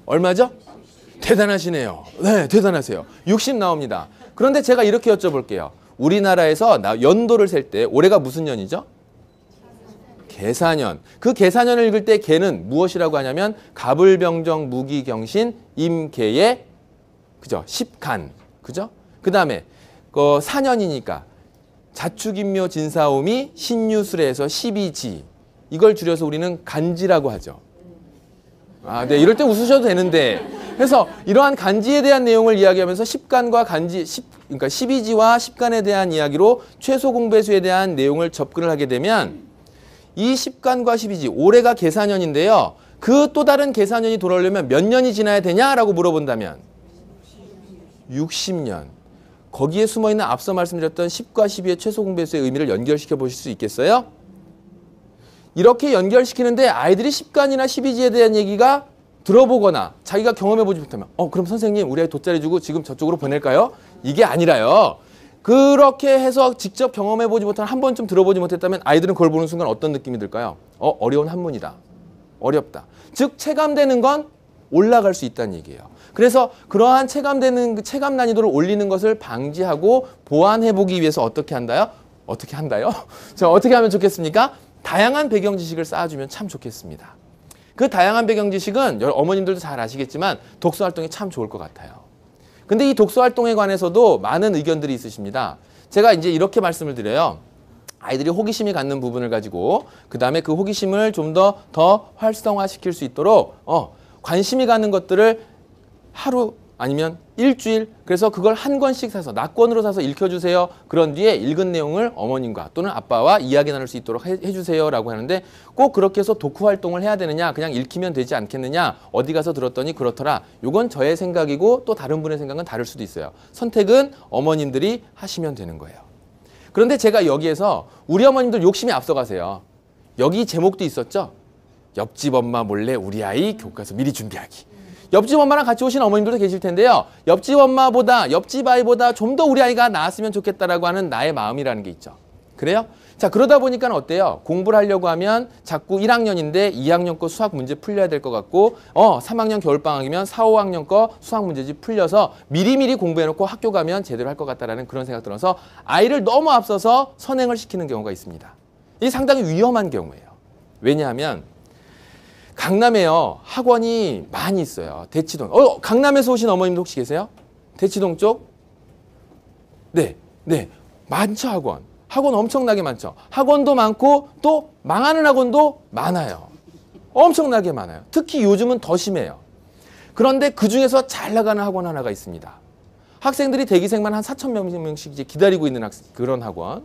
얼마죠? 대단하시네요. 네, 대단하세요. 60 나옵니다. 그런데 제가 이렇게 여쭤볼게요. 우리나라에서 연도를 셀 때 올해가 무슨 년이죠? 계사년. 그 계사년을 읽을 때 계는 무엇이라고 하냐면 갑을병정 무기경신 임계의 그죠? 10간. 그죠? 그다음에 사년이니까 자축인묘 진사오미 신유술에서 12지. 이걸 줄여서 우리는 간지라고 하죠. 네, 이럴 때 웃으셔도 되는데. 그래서 이러한 간지에 대한 내용을 이야기하면서 10간과 간지, 그러니까 12지와 10간에 대한 이야기로 최소 공배수에 대한 내용을 접근을 하게 되면 이 10간과 12지, 올해가 계사년인데요. 그 또 다른 계사년이 돌아오려면 몇 년이 지나야 되냐라고 물어본다면 60년. 거기에 숨어있는 앞서 말씀드렸던 10과 12의 최소 공배수의 의미를 연결시켜 보실 수 있겠어요? 이렇게 연결시키는데 아이들이 10간이나 12지에 대한 얘기가 들어보거나 자기가 경험해보지 못하면 그럼 선생님 우리 아이 돗자리 주고 지금 저쪽으로 보낼까요? 이게 아니라요. 그렇게 해서 직접 경험해보지 못한 한 번쯤 들어보지 못했다면 아이들은 그걸 보는 순간 어떤 느낌이 들까요? 어려운 한문이다. 어렵다. 즉 체감되는 건 올라갈 수 있다는 얘기예요. 그래서 그러한 체감 난이도를 올리는 것을 방지하고 보완해보기 위해서 어떻게 한다요? 어떻게 한다요? 자, 어떻게 하면 좋겠습니까? 다양한 배경 지식을 쌓아주면 참 좋겠습니다. 그 다양한 배경 지식은 어머님들도 잘 아시겠지만 독서 활동이 참 좋을 것 같아요. 근데 이 독서 활동에 관해서도 많은 의견들이 있으십니다. 제가 이제 이렇게 말씀을 드려요. 아이들이 호기심이 갖는 부분을 가지고 그 다음에 그 호기심을 좀 더 활성화시킬 수 있도록 관심이 가는 것들을 하루 아니면 일주일, 그래서 그걸 한 권씩 사서 낙권으로 사서 읽혀주세요. 그런 뒤에 읽은 내용을 어머님과 또는 아빠와 이야기 나눌 수 있도록 해주세요 라고 하는데, 꼭 그렇게 해서 독후 활동을 해야 되느냐, 그냥 읽히면 되지 않겠느냐, 어디 가서 들었더니 그렇더라. 이건 저의 생각이고 또 다른 분의 생각은 다를 수도 있어요. 선택은 어머님들이 하시면 되는 거예요. 그런데 제가 여기에서 우리 어머님들 욕심이 앞서가세요. 여기 제목도 있었죠. 옆집 엄마 몰래 우리 아이 교과서 미리 준비하기. 옆집 엄마랑 같이 오신 어머님들도 계실 텐데요. 옆집 엄마보다, 옆집 아이보다 좀 더 우리 아이가 나았으면 좋겠다라고 하는 나의 마음이라는 게 있죠. 그래요? 자, 그러다 보니까 어때요? 공부를 하려고 하면 자꾸 1학년인데 2학년 거 수학 문제 풀려야 될 것 같고, 3학년 겨울방학이면 4, 5학년 거 수학 문제집 풀려서 미리미리 공부해놓고 학교 가면 제대로 할 것 같다라는 그런 생각 들어서 아이를 너무 앞서서 선행을 시키는 경우가 있습니다. 이게 상당히 위험한 경우예요. 왜냐하면 강남에요, 학원이 많이 있어요. 대치동. 강남에서 오신 어머님도 혹시 계세요? 대치동 쪽? 네, 많죠, 학원. 학원 엄청나게 많죠. 학원도 많고 또 망하는 학원도 많아요. 엄청나게 많아요. 특히 요즘은 더 심해요. 그런데 그중에서 잘 나가는 학원 하나가 있습니다. 학생들이 대기생만 한 4,000명씩 이제 기다리고 있는 그런 학원.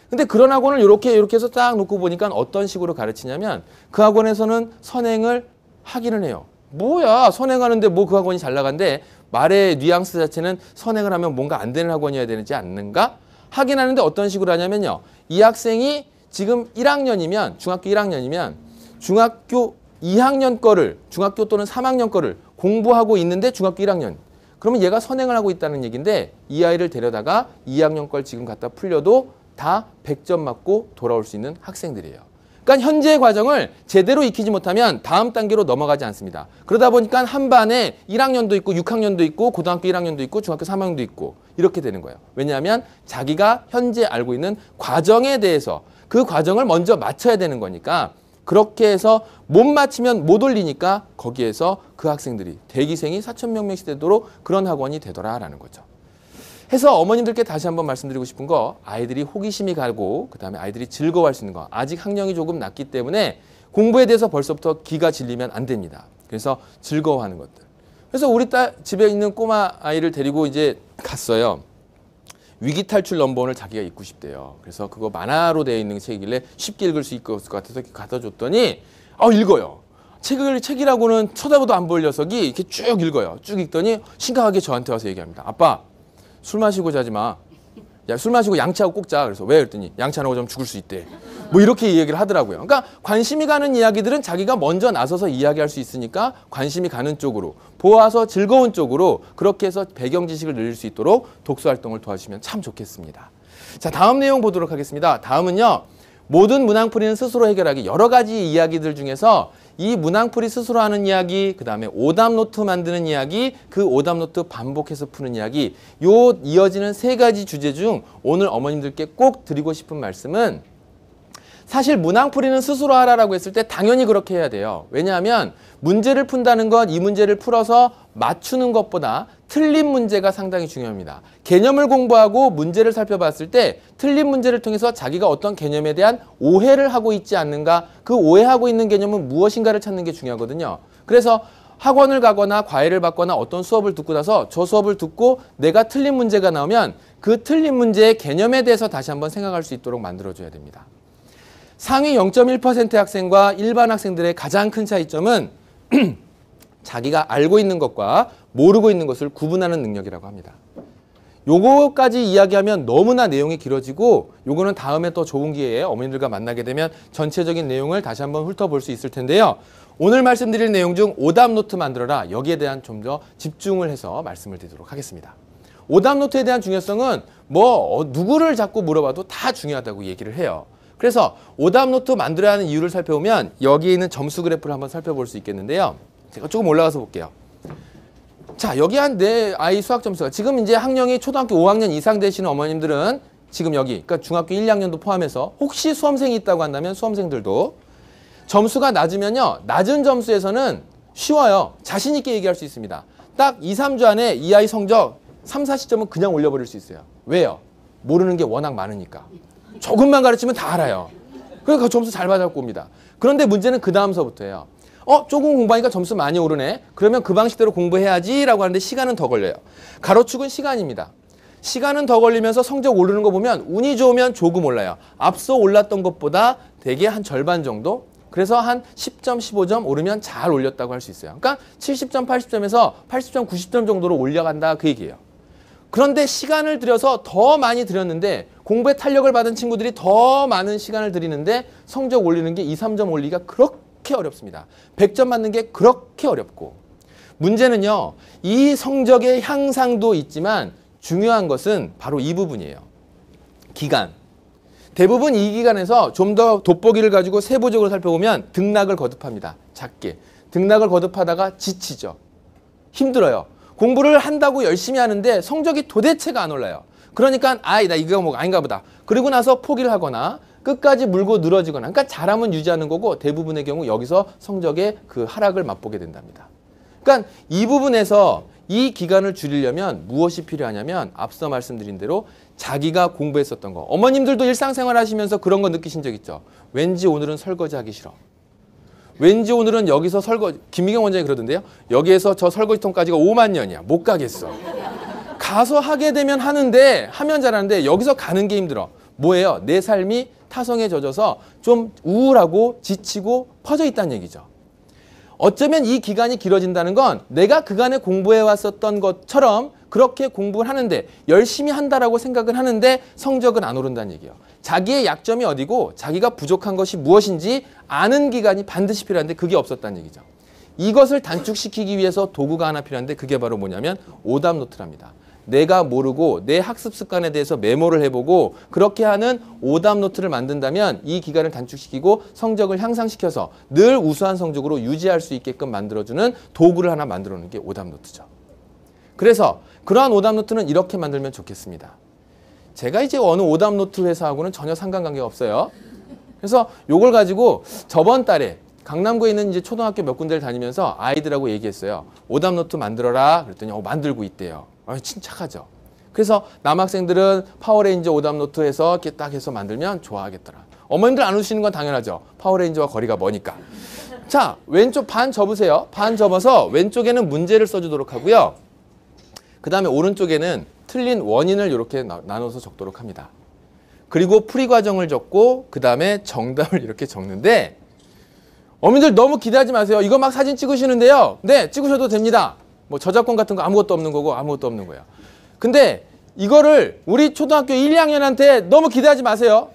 근데 그런 학원을 이렇게 해서 딱 놓고 보니까 어떤 식으로 가르치냐면, 그 학원에서는 선행을 하기는 해요. 뭐야, 선행하는데 뭐 그 학원이 잘 나간대. 말의 뉘앙스 자체는 선행을 하면 뭔가 안 되는 학원이어야 되지 않는가? 하긴 하는데 어떤 식으로 하냐면요. 이 학생이 지금 1학년이면, 중학교 1학년이면 중학교 2학년 거를, 중학교 또는 3학년 거를 공부하고 있는데 중학교 1학년. 그러면 얘가 선행을 하고 있다는 얘기인데, 이 아이를 데려다가 2학년 걸 지금 갖다 풀려도 다 100점 맞고 돌아올 수 있는 학생들이에요. 그러니까 현재 과정을 제대로 익히지 못하면 다음 단계로 넘어가지 않습니다. 그러다 보니까 한 반에 1학년도 있고 6학년도 있고 고등학교 1학년도 있고 중학교 3학년도 있고 이렇게 되는 거예요. 왜냐하면 자기가 현재 알고 있는 과정에 대해서 그 과정을 먼저 맞춰야 되는 거니까, 그렇게 해서 못 맞히면 못 올리니까 거기에서 그 학생들이 대기생이 4,000명씩 되도록 그런 학원이 되더라라는 거죠. 해서 어머님들께 다시 한번 말씀드리고 싶은 거, 아이들이 호기심이 가고 그다음에 아이들이 즐거워할 수 있는 거, 아직 학령이 조금 낮기 때문에 공부에 대해서 벌써부터 기가 질리면 안 됩니다. 그래서 즐거워하는 것들. 그래서 우리 딸 집에 있는 꼬마 아이를 데리고 이제 갔어요. 위기탈출 넘버원을 자기가 읽고 싶대요. 그래서 그거 만화로 되어 있는 책이길래 쉽게 읽을 수 있을 것 같아서 갖다 줬더니 읽어요. 책이라고는 쳐다보도 안 볼 녀석이 이렇게 쭉 읽어요. 쭉 읽더니 심각하게 저한테 와서 얘기합니다. 아빠, 술 마시고 자지 마. 야, 술 마시고 양치하고 꼭 자. 그래서 왜? 그랬더니 양치 안 하고 자면 죽을 수 있대. 뭐 이렇게 얘기를 하더라고요. 그러니까 관심이 가는 이야기들은 자기가 먼저 나서서 이야기할 수 있으니까 관심이 가는 쪽으로, 보아서 즐거운 쪽으로 그렇게 해서 배경 지식을 늘릴 수 있도록 독서 활동을 도와주시면 참 좋겠습니다. 자, 다음 내용 보도록 하겠습니다. 다음은요. 모든 문항풀이는 스스로 해결하기. 여러 가지 이야기들 중에서 이 문항풀이 스스로 하는 이야기, 그 다음에 오답 노트 만드는 이야기, 그 오답 노트 반복해서 푸는 이야기, 요 이어지는 세 가지 주제 중 오늘 어머님들께 꼭 드리고 싶은 말씀은, 사실 문항풀이는 스스로 하라라고 했을 때 당연히 그렇게 해야 돼요. 왜냐하면 문제를 푼다는 건 이 문제를 풀어서 맞추는 것보다 틀린 문제가 상당히 중요합니다. 개념을 공부하고 문제를 살펴봤을 때 틀린 문제를 통해서 자기가 어떤 개념에 대한 오해를 하고 있지 않는가, 그 오해하고 있는 개념은 무엇인가를 찾는 게 중요하거든요. 그래서 학원을 가거나 과외를 받거나 어떤 수업을 듣고 나서 저 수업을 듣고 내가 틀린 문제가 나오면 그 틀린 문제의 개념에 대해서 다시 한번 생각할 수 있도록 만들어줘야 됩니다. 상위 0.1%의 학생과 일반 학생들의 가장 큰 차이점은 자기가 알고 있는 것과 모르고 있는 것을 구분하는 능력이라고 합니다. 요거까지 이야기하면 너무나 내용이 길어지고, 요거는 다음에 또 좋은 기회에 어머님들과 만나게 되면 전체적인 내용을 다시 한번 훑어볼 수 있을 텐데요. 오늘 말씀드릴 내용 중 오답 노트 만들어라, 여기에 대한 좀 더 집중을 해서 말씀을 드리도록 하겠습니다. 오답 노트에 대한 중요성은 누구를 자꾸 물어봐도 다 중요하다고 얘기를 해요. 그래서 오답 노트 만들어야 하는 이유를 살펴보면 여기에 있는 점수 그래프를 한번 살펴볼 수 있겠는데요. 제가 조금 올라가서 볼게요. 자, 여기 한 내 아이 수학 점수가 지금 이제 학령이 초등학교 5학년 이상 되시는 어머님들은 지금 여기, 그러니까 중학교 1, 2학년도 포함해서 혹시 수험생이 있다고 한다면 수험생들도 점수가 낮으면요, 낮은 점수에서는 쉬워요. 자신 있게 얘기할 수 있습니다. 딱 2, 3주 안에 이 아이 성적 3, 40점은 그냥 올려버릴 수 있어요. 왜요? 모르는 게 워낙 많으니까. 조금만 가르치면 다 알아요. 그러니까 점수 잘 받아갖고 옵니다. 그런데 문제는 그 다음서부터예요. 조금 공부하니까 점수 많이 오르네. 그러면 그 방식대로 공부해야지 라고 하는데 시간은 더 걸려요. 가로축은 시간입니다. 시간은 더 걸리면서 성적 오르는 거 보면 운이 좋으면 조금 올라요. 앞서 올랐던 것보다 대개 한 절반 정도? 그래서 한 10점, 15점 오르면 잘 올렸다고 할 수 있어요. 그러니까 70점, 80점에서 80점, 90점 정도로 올려간다 그 얘기예요. 그런데 시간을 들여서 더 많이 들였는데 공부에 탄력을 받은 친구들이 더 많은 시간을 들이는데 성적 올리는 게 2, 3점 올리기가 그렇게 어렵습니다. 100점 맞는 게 그렇게 어렵고 문제는요. 이 성적의 향상도 있지만 중요한 것은 바로 이 부분이에요. 기간. 대부분 이 기간에서 좀 더 돋보기를 가지고 세부적으로 살펴보면 등락을 거듭합니다. 작게. 등락을 거듭하다가 지치죠. 힘들어요. 공부를 한다고 열심히 하는데 성적이 도대체가 안 올라요. 그러니까 나 이거 뭐 아닌가 보다. 그리고 나서 포기를 하거나 끝까지 물고 늘어지거나 그러니까 잘하면 유지하는 거고 대부분의 경우 여기서 성적의 그 하락을 맛보게 된답니다. 그러니까 이 부분에서 이 기간을 줄이려면 무엇이 필요하냐면 앞서 말씀드린 대로 자기가 공부했었던 거. 어머님들도 일상생활 하시면서 그런 거 느끼신 적 있죠. 왠지 오늘은 설거지 하기 싫어. 왠지 오늘은 여기서 설거지, 김미경 원장이 그러던데요. 여기에서 저 설거지통까지가 5만 년이야. 못 가겠어. 가서 하게 되면 하는데 하면 잘하는데 여기서 가는 게 힘들어. 뭐예요? 내 삶이 타성에 젖어서 좀 우울하고 지치고 퍼져 있다는 얘기죠. 어쩌면 이 기간이 길어진다는 건 내가 그간에 공부해 왔었던 것처럼 그렇게 공부를 하는데 열심히 한다라고 생각을 하는데 성적은 안 오른다는 얘기예요. 자기의 약점이 어디고 자기가 부족한 것이 무엇인지 아는 기간이 반드시 필요한데 그게 없었다는 얘기죠. 이것을 단축시키기 위해서 도구가 하나 필요한데 그게 바로 뭐냐면 오답 노트랍니다. 내가 모르고 내 학습 습관에 대해서 메모를 해보고 그렇게 하는 오답 노트를 만든다면 이 기간을 단축시키고 성적을 향상시켜서 늘 우수한 성적으로 유지할 수 있게끔 만들어주는 도구를 하나 만들어 놓는 게 오답 노트죠. 그래서 그러한 오답 노트는 이렇게 만들면 좋겠습니다. 제가 이제 어느 오답 노트 회사하고는 전혀 상관관계가 없어요. 그래서 요걸 가지고 저번 달에 강남구에 있는 이제 초등학교 몇 군데를 다니면서 아이들하고 얘기했어요. 오답 노트 만들어라. 그랬더니 만들고 있대요. 침착하죠. 그래서 남학생들은 파워레인저 오답 노트에서 이렇게 딱 해서 만들면 좋아하겠더라. 어머님들 안 웃으시는 건 당연하죠. 파워레인저와 거리가 머니까. 자, 왼쪽 반 접으세요. 반 접어서 왼쪽에는 문제를 써주도록 하고요. 그 다음에 오른쪽에는 틀린 원인을 이렇게 나눠서 적도록 합니다. 그리고 풀이 과정을 적고 그 다음에 정답을 이렇게 적는데 어머님들 너무 기대하지 마세요. 이거 막 사진 찍으시는데요. 네, 찍으셔도 됩니다. 뭐 저작권 같은 거 아무것도 없는 거고 아무것도 없는 거예요. 근데 이거를 우리 초등학교 1, 2학년한테 너무 기대하지 마세요.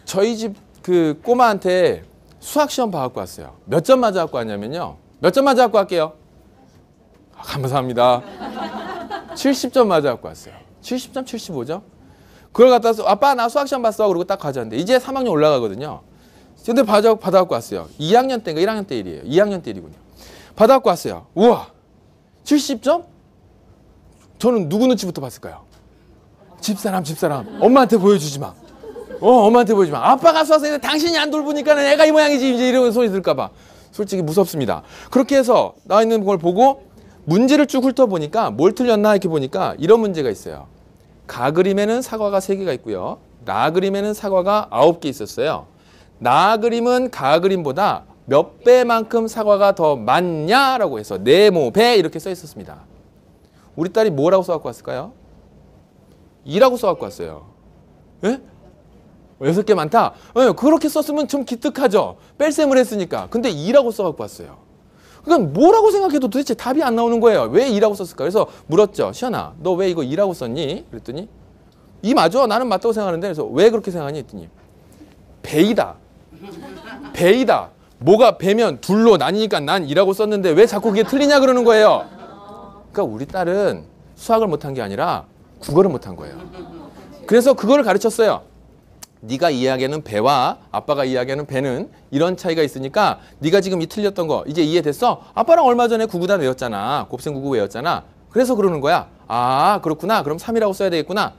저희 집 그 꼬마한테 수학시험 봐갖고 왔어요. 몇 점 맞아갖고 왔냐면요. 몇 점 맞아갖고 갈게요. 감사합니다. 70점 맞아갖고 왔어요. 70점, 75점? 그걸 갖다 서 아빠 나 수학시험 봤어. 그러고 딱 가져왔는데 이제 3학년 올라가거든요. 근데 받아갖고 왔어요. 2학년 때인가 1학년 때 일이에요. 2학년 때 일이군요. 받아갖고 왔어요. 우와! 70점? 저는 누구 눈치부터 봤을까요? 집사람. 엄마한테 보여주지 마. 엄마한테 보여주지 마. 아빠가 수학생인데 당신이 안 돌보니까 내가 이 모양이지. 이제 이런 소리 들을까 봐. 솔직히 무섭습니다. 그렇게 해서 나와 있는 걸 보고 문제를 쭉 훑어보니까 뭘 틀렸나 이렇게 보니까 이런 문제가 있어요. 가 그림에는 사과가 3개가 있고요. 나 그림에는 사과가 9개 있었어요. 나 그림은 가 그림보다 몇 배만큼 사과가 더 많냐라고 해서 네모 배 이렇게 써 있었습니다. 우리 딸이 뭐라고 써갖고 왔을까요? 2라고 써갖고 왔어요. 예? 6개 많다? 그렇게 썼으면 좀 기특하죠. 뺄셈을 했으니까. 근데 2라고 써갖고 왔어요. 그러니까 뭐라고 생각해도 도대체 답이 안 나오는 거예요. 왜 2라고 썼을까? 그래서 물었죠. 시연아, 너 왜 이거 2라고 썼니? 그랬더니 2 맞아. 나는 맞다고 생각하는데. 그래서 왜 그렇게 생각하니? 했더니 배이다. 뭐가 배면 둘로 나뉘니까 난 2라고 썼는데 왜 자꾸 그게 틀리냐 그러는 거예요. 그러니까 우리 딸은 수학을 못한 게 아니라 국어를 못한 거예요. 그래서 그거를 가르쳤어요. 네가 이해하기에는 배와 아빠가 이해하기에는 배는 이런 차이가 있으니까 네가 지금 이 틀렸던 거 이제 이해됐어? 아빠랑 얼마 전에 구구단 외웠잖아. 곱셈9구 외웠잖아. 그래서 그러는 거야. 아 그렇구나. 그럼 3이라고 써야 되겠구나.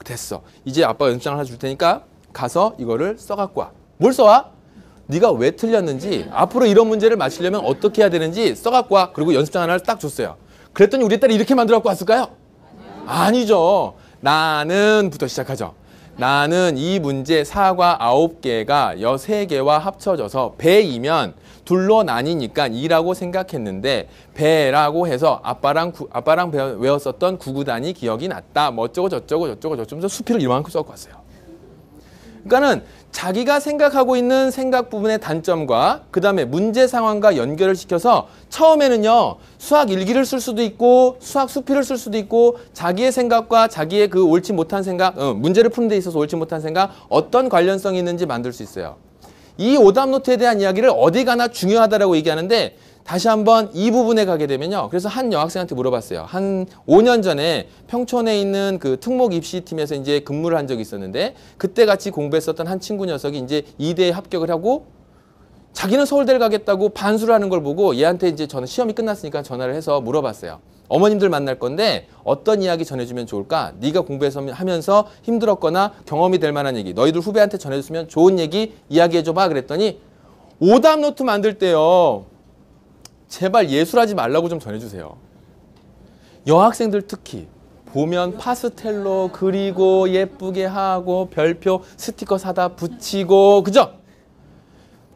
됐어. 이제 아빠가 연습장을 하나 줄 테니까 가서 이거를 써갖고 와. 뭘 써와? 네가 왜 틀렸는지 앞으로 이런 문제를 맞추려면 어떻게 해야 되는지 써갖고 와. 그리고 연습장 하나를 딱 줬어요. 그랬더니 우리 딸이 이렇게 만들어갖고 왔을까요? 아니죠. 나는 부터 시작하죠. 나는 이 문제 4과 9개가 3개와 합쳐져서 배이면 둘로 나뉘니까 2라고 생각했는데 배라고 해서 아빠랑 외웠었던 구구단이 기억이 났다. 뭐 어쩌고 저쩌고 저쩌고 수필을 이만큼 써고 왔어요. 그러니까는 자기가 생각하고 있는 생각 부분의 단점과 그 다음에 문제 상황과 연결을 시켜서 처음에는요 수학 일기를 쓸 수도 있고 수학 수필을 쓸 수도 있고 자기의 생각과 자기의 그 옳지 못한 생각 문제를 푸는 데 있어서 옳지 못한 생각 어떤 관련성이 있는지 만들 수 있어요. 이 오답 노트에 대한 이야기를 어디 가나 중요하다라고 얘기하는데 다시 한번 이 부분에 가게 되면요. 그래서 한 여학생한테 물어봤어요. 한 5년 전에 평촌에 있는 그 특목 입시팀에서 이제 근무를 한 적이 있었는데 그때 같이 공부했었던 한 친구 녀석이 이제 2대에 합격을 하고 자기는 서울대를 가겠다고 반수를 하는 걸 보고 얘한테 이제 저는 시험이 끝났으니까 전화를 해서 물어봤어요. 어머님들 만날 건데 어떤 이야기 전해주면 좋을까? 네가 공부해서 하면서 힘들었거나 경험이 될 만한 얘기 너희들 후배한테 전해줬으면 좋은 얘기 이야기해줘봐 그랬더니 오답 노트 만들 때요. 제발 예술하지 말라고 좀 전해주세요. 여학생들 특히 보면 파스텔로 그리고 예쁘게 하고 별표 스티커 사다 붙이고 그죠?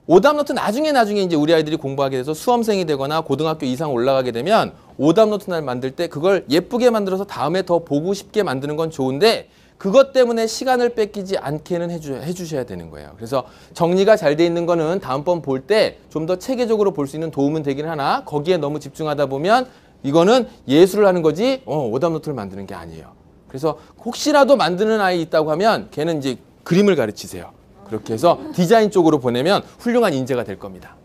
오답노트 나중에 이제 우리 아이들이 공부하게 돼서 수험생이 되거나 고등학교 이상 올라가게 되면 오답노트 날 만들 때 그걸 예쁘게 만들어서 다음에 더 보고 싶게 만드는 건 좋은데 그것 때문에 시간을 뺏기지 않게는 해주셔야 되는 거예요. 그래서 정리가 잘 돼 있는 거는 다음번 볼 때 좀 더 체계적으로 볼 수 있는 도움은 되긴 하나 거기에 너무 집중하다 보면 이거는 예술을 하는 거지 오답노트를 만드는 게 아니에요. 그래서 혹시라도 만드는 아이 있다고 하면 걔는 이제 그림을 가르치세요. 그렇게 해서 디자인 쪽으로 보내면 훌륭한 인재가 될 겁니다.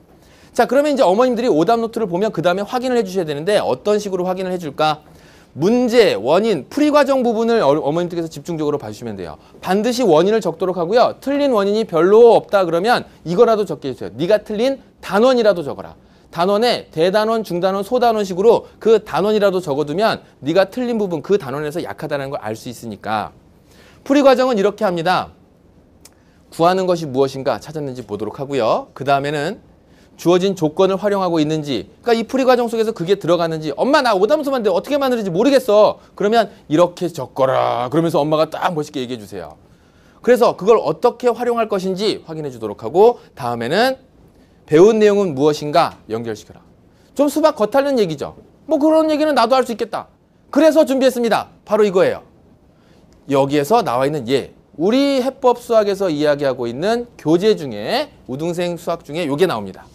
자, 그러면 이제 어머님들이 오답 노트를 보면 그 다음에 확인을 해주셔야 되는데 어떤 식으로 확인을 해줄까? 문제, 원인, 풀이 과정 부분을 어머님들께서 집중적으로 봐주시면 돼요. 반드시 원인을 적도록 하고요. 틀린 원인이 별로 없다 그러면 이거라도 적게 해주세요. 네가 틀린 단원이라도 적어라. 단원에 대단원, 중단원, 소단원식으로 그 단원이라도 적어두면 네가 틀린 부분 그 단원에서 약하다는 걸 알 수 있으니까. 풀이 과정은 이렇게 합니다. 구하는 것이 무엇인가 찾았는지 보도록 하고요. 그 다음에는 주어진 조건을 활용하고 있는지 그러니까 이 풀이 과정 속에서 그게 들어가는지 엄마 나 오답노트 만드는데 어떻게 만드는지 모르겠어. 그러면 이렇게 적거라. 그러면서 엄마가 딱 멋있게 얘기해 주세요. 그래서 그걸 어떻게 활용할 것인지 확인해 주도록 하고 다음에는 배운 내용은 무엇인가 연결시켜라. 좀 수박 겉핥는 얘기죠. 뭐 그런 얘기는 나도 할 수 있겠다. 그래서 준비했습니다. 바로 이거예요. 여기에서 나와 있는 예. 우리 해법 수학에서 이야기하고 있는 교재 중에 우등생 수학 중에 이게 나옵니다.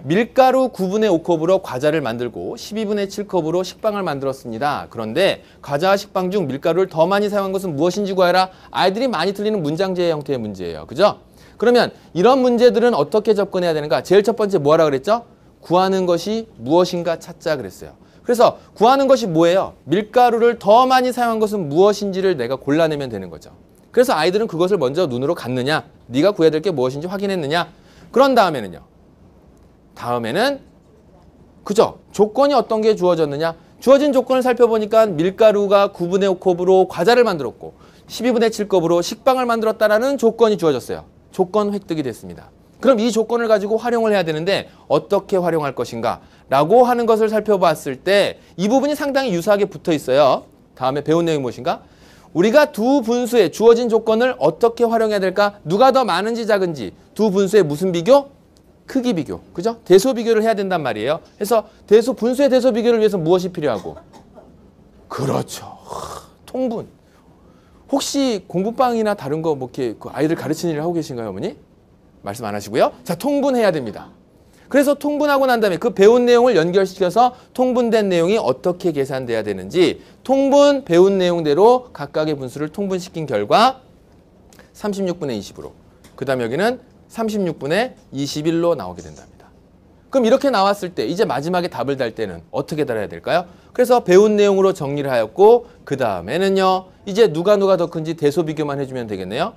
밀가루 9분의 5컵으로 과자를 만들고 12분의 7컵으로 식빵을 만들었습니다. 그런데 과자와 식빵 중 밀가루를 더 많이 사용한 것은 무엇인지 구하라. 아이들이 많이 틀리는 문장제 형태의 문제예요. 그죠? 그러면 이런 문제들은 어떻게 접근해야 되는가? 제일 첫 번째 뭐 하라 그랬죠? 구하는 것이 무엇인가 찾자 그랬어요. 그래서 구하는 것이 뭐예요? 밀가루를 더 많이 사용한 것은 무엇인지를 내가 골라내면 되는 거죠. 그래서 아이들은 그것을 먼저 눈으로 갔느냐? 네가 구해야 될 게 무엇인지 확인했느냐? 그런 다음에는요. 다음에는 그죠? 조건이 어떤 게 주어졌느냐? 주어진 조건을 살펴보니까 밀가루가 9분의 5컵으로 과자를 만들었고 12분의 7컵으로 식빵을 만들었다라는 조건이 주어졌어요. 조건 획득이 됐습니다. 그럼 이 조건을 가지고 활용을 해야 되는데 어떻게 활용할 것인가? 라고 하는 것을 살펴봤을 때 이 부분이 상당히 유사하게 붙어 있어요. 다음에 배운 내용이 무엇인가? 우리가 두 분수의 주어진 조건을 어떻게 활용해야 될까? 누가 더 많은지 작은지 두 분수의 무슨 비교? 크기 비교. 그죠? 대소 비교를 해야 된단 말이에요. 그래서 분수의 대소 비교를 위해서 무엇이 필요하고? 그렇죠. 통분. 혹시 공부방이나 다른 거 뭐 이렇게 아이들 가르치는 일을 하고 계신가요, 어머니? 말씀 안 하시고요. 자, 통분해야 됩니다. 그래서 통분하고 난 다음에 그 배운 내용을 연결시켜서 통분된 내용이 어떻게 계산돼야 되는지 통분 배운 내용대로 각각의 분수를 통분시킨 결과 36분의 20으로 그 다음 여기는 36분의 21로 나오게 된답니다. 그럼 이렇게 나왔을 때 이제 마지막에 답을 달 때는 어떻게 달아야 될까요? 그래서 배운 내용으로 정리를 하였고 그 다음에는요. 이제 누가 더 큰지 대소 비교만 해주면 되겠네요.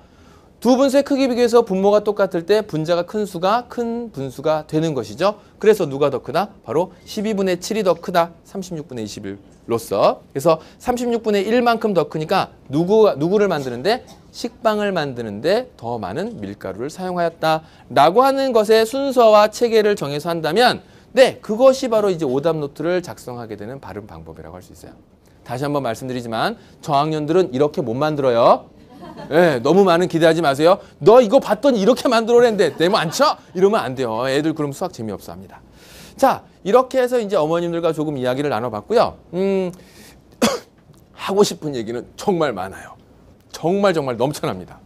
두 분수의 크기 비교에서 분모가 똑같을 때 분자가 큰 수가 큰 분수가 되는 것이죠. 그래서 누가 더 크다? 바로 12분의 7이 더 크다. 36분의 21로서. 그래서 36분의 1만큼 더 크니까 누구를 만드는데? 식빵을 만드는데 더 많은 밀가루를 사용하였다. 라고 하는 것의 순서와 체계를 정해서 한다면 네, 그것이 바로 이제 오답 노트를 작성하게 되는 바른 방법이라고 할 수 있어요. 다시 한번 말씀드리지만 저학년들은 이렇게 못 만들어요. 네, 너무 많은 기대하지 마세요. 너 이거 봤더니 이렇게 만들어냈는데 네모 안 쳐? 이러면 안 돼요. 애들 그럼 수학 재미없어 합니다. 자, 이렇게 해서 이제 어머님들과 조금 이야기를 나눠봤고요. 하고 싶은 얘기는 정말 많아요. 정말 넘쳐납니다.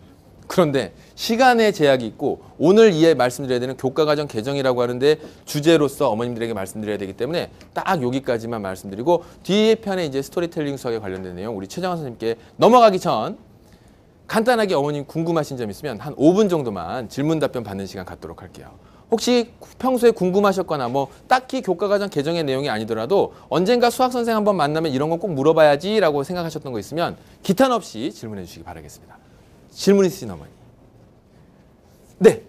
그런데 시간의 제약이 있고 오늘 말씀드려야 되는 교과과정 개정이라고 하는데 주제로서 어머님들에게 말씀드려야 되기 때문에 딱 여기까지만 말씀드리고 뒤에 편에 이제 스토리텔링 수학에 관련된 내용 우리 최정환 선생님께 넘어가기 전 간단하게 어머님 궁금하신 점 있으면 한 5분 정도만 질문 답변 받는 시간 갖도록 할게요. 혹시 평소에 궁금하셨거나 뭐 딱히 교과과정 개정의 내용이 아니더라도 언젠가 수학 선생 한번 만나면 이런 건 꼭 물어봐야지 라고 생각하셨던 거 있으면 기탄 없이 질문해 주시기 바라겠습니다. 질문 있으신 어머니. 네.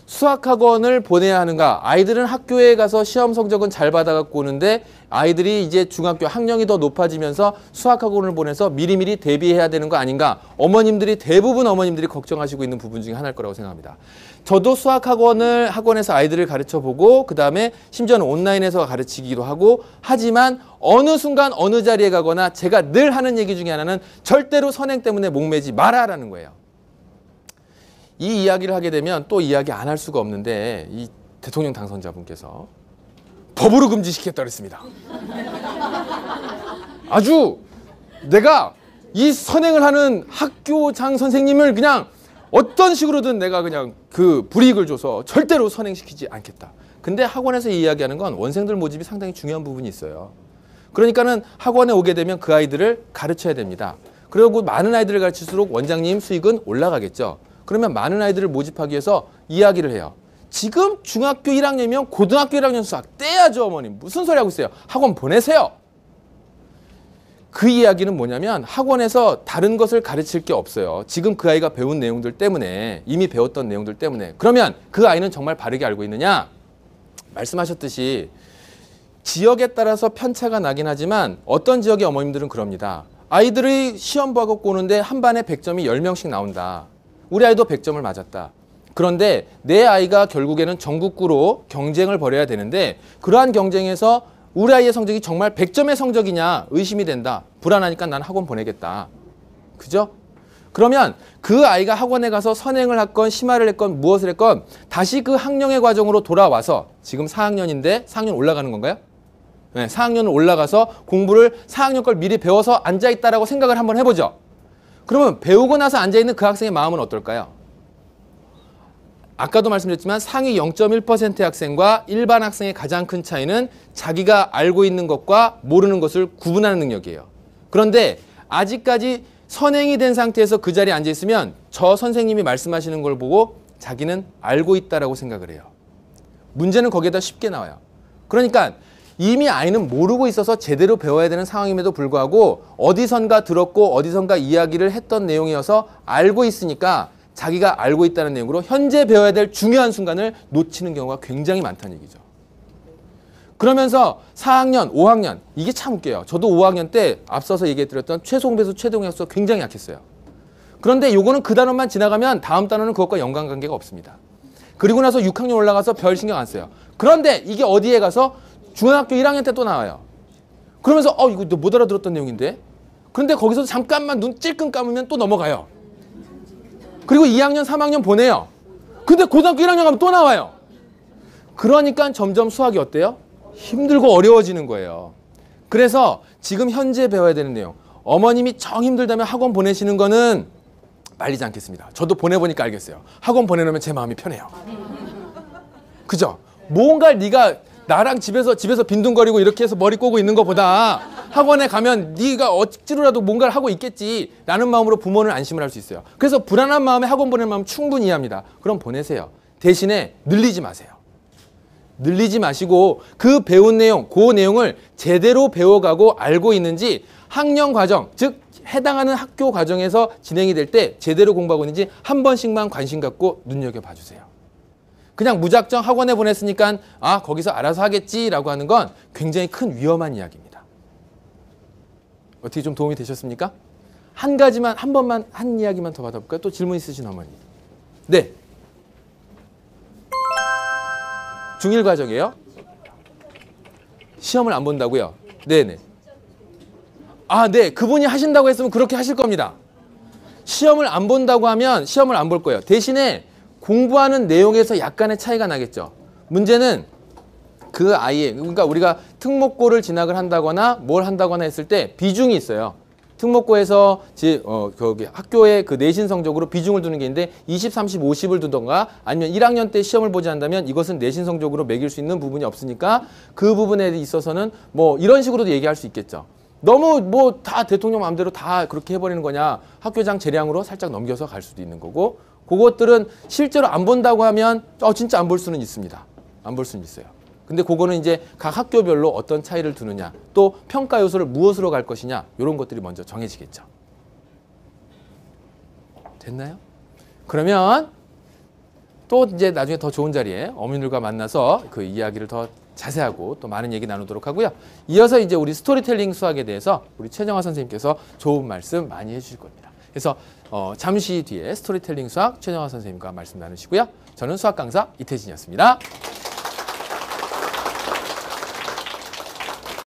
수학학원을 보내야 하는가? 아이들은 학교에 가서 시험 성적은 잘 받아갖고 오는데 아이들이 이제 중학교 학년이 더 높아지면서 수학학원을 보내서 미리미리 대비해야 되는 거 아닌가? 대부분 어머님들이 걱정하시고 있는 부분 중에 하나일 거라고 생각합니다. 저도 학원에서 아이들을 가르쳐보고 그 다음에 심지어는 온라인에서 가르치기도 하고 하지만 어느 순간 어느 자리에 가거나 제가 늘 하는 얘기 중에 하나는 절대로 선행 때문에 목매지 마라라는 거예요. 이 이야기를 하게 되면 또 이야기 안 할 수가 없는데 이 대통령 당선자분께서 법으로 금지시켰다 그랬습니다. 아주 내가 이 선행을 하는 학교장 선생님을 그냥 어떤 식으로든 내가 그냥 그 불이익을 줘서 절대로 선행시키지 않겠다. 근데 학원에서 이야기하는 건 원생들 모집이 상당히 중요한 부분이 있어요. 그러니까는 학원에 오게 되면 그 아이들을 가르쳐야 됩니다. 그리고 많은 아이들을 가르칠수록 원장님 수익은 올라가겠죠. 그러면 많은 아이들을 모집하기 위해서 이야기를 해요. 지금 중학교 1학년이면 고등학교 1학년 수학 떼야죠, 어머님. 무슨 소리 하고 있어요? 학원 보내세요. 그 이야기는 뭐냐면 학원에서 다른 것을 가르칠 게 없어요. 지금 그 아이가 배운 내용들 때문에, 이미 배웠던 내용들 때문에. 그러면 그 아이는 정말 바르게 알고 있느냐? 말씀하셨듯이 지역에 따라서 편차가 나긴 하지만 어떤 지역의 어머님들은 그럽니다. 아이들이 시험 보고 오는데 한 반에 100점이 10명씩 나온다. 우리 아이도 100점을 맞았다. 그런데 내 아이가 결국에는 전국구로 경쟁을 벌여야 되는데 그러한 경쟁에서 우리 아이의 성적이 정말 100점의 성적이냐 의심이 된다. 불안하니까 난 학원 보내겠다. 그죠? 그러면 그 아이가 학원에 가서 선행을 했건 심화를 했건 무엇을 했건 다시 그 학령의 과정으로 돌아와서 지금 4학년인데 4학년 올라가는 건가요? 네, 4학년을 올라가서 공부를 4학년 걸 미리 배워서 앉아있다라고 생각을 한번 해보죠. 그러면 배우고 나서 앉아있는 그 학생의 마음은 어떨까요? 아까도 말씀드렸지만 상위 0.1%의 학생과 일반 학생의 가장 큰 차이는 자기가 알고 있는 것과 모르는 것을 구분하는 능력이에요. 그런데 아직까지 선행이 된 상태에서 그 자리에 앉아있으면 저 선생님이 말씀하시는 걸 보고 자기는 알고 있다라고 생각을 해요. 문제는 거기에다 쉽게 나와요. 그러니까 이미 아이는 모르고 있어서 제대로 배워야 되는 상황임에도 불구하고 어디선가 들었고 어디선가 이야기를 했던 내용이어서 알고 있으니까 자기가 알고 있다는 내용으로 현재 배워야 될 중요한 순간을 놓치는 경우가 굉장히 많다는 얘기죠. 그러면서 4학년, 5학년 이게 참 웃겨요. 저도 5학년 때 앞서서 얘기해드렸던 최송배수, 최동약수 굉장히 약했어요. 그런데 요거는 그 단원만 지나가면 다음 단원은 그것과 연관관계가 없습니다. 그리고 나서 6학년 올라가서 별 신경 안 써요. 그런데 이게 어디에 가서 중학교 1학년 때 또 나와요. 그러면서 이거 너 못 알아들었던 내용인데? 그런데 거기서 잠깐만 눈 찔끔 감으면 또 넘어가요. 그리고 2학년, 3학년 보내요. 근데 고등학교 1학년 가면 또 나와요. 그러니까 점점 수학이 어때요? 힘들고 어려워지는 거예요. 그래서 지금 현재 배워야 되는 내용. 어머님이 정 힘들다면 학원 보내시는 거는 말리지 않겠습니다. 저도 보내보니까 알겠어요. 학원 보내놓으면 제 마음이 편해요. 그죠? 뭔가 네가 나랑 집에서 빈둥거리고 이렇게 해서 머리 꼬고 있는 것보다 학원에 가면 네가 억지로라도 뭔가를 하고 있겠지 라는 마음으로 부모는 안심을 할 수 있어요. 그래서 불안한 마음에 학원 보낼 마음 충분히 이해합니다. 그럼 보내세요. 대신에 늘리지 마세요. 늘리지 마시고 그 배운 내용, 그 내용을 제대로 배워가고 알고 있는지 학령 과정, 즉 해당하는 학교 과정에서 진행이 될 때 제대로 공부하고 있는지 한 번씩만 관심 갖고 눈여겨봐 주세요. 그냥 무작정 학원에 보냈으니까 거기서 알아서 하겠지라고 하는 건 굉장히 큰 위험한 이야기입니다. 어떻게 좀 도움이 되셨습니까? 한 가지만, 한 번만, 한 이야기만 더 받아볼까요? 또 질문 있으신 어머니. 네. 중1 과정이에요? 시험을 안 본다고요? 네네. 아, 네. 그분이 하신다고 했으면 그렇게 하실 겁니다. 시험을 안 본다고 하면 시험을 안 볼 거예요. 대신에 공부하는 내용에서 약간의 차이가 나겠죠. 문제는 그 아이의, 그러니까 우리가 특목고를 진학을 한다거나 뭘 한다거나 했을 때 비중이 있어요. 특목고에서 거기 학교의 그 내신 성적으로 비중을 두는 게 있는데 20, 30, 50을 두던가 아니면 1학년 때 시험을 보지 않는다면 이것은 내신 성적으로 매길 수 있는 부분이 없으니까 그 부분에 있어서는 뭐 이런 식으로도 얘기할 수 있겠죠. 너무 뭐 다 대통령 마음대로 다 그렇게 해버리는 거냐. 학교장 재량으로 살짝 넘겨서 갈 수도 있는 거고 그것들은 실제로 안 본다고 하면 진짜 안 볼 수는 있습니다. 안 볼 수는 있어요. 근데 그거는 이제 각 학교별로 어떤 차이를 두느냐 또 평가 요소를 무엇으로 갈 것이냐 이런 것들이 먼저 정해지겠죠. 됐나요? 그러면 또 이제 나중에 더 좋은 자리에 어머니들과 만나서 그 이야기를 더 자세하고 또 많은 얘기 나누도록 하고요. 이어서 이제 우리 스토리텔링 수학에 대해서 우리 최정화 선생님께서 좋은 말씀 많이 해주실 겁니다. 그래서 잠시 뒤에 스토리텔링 수학 최정화 선생님과 말씀 나누시고요. 저는 수학 강사 이태진이었습니다.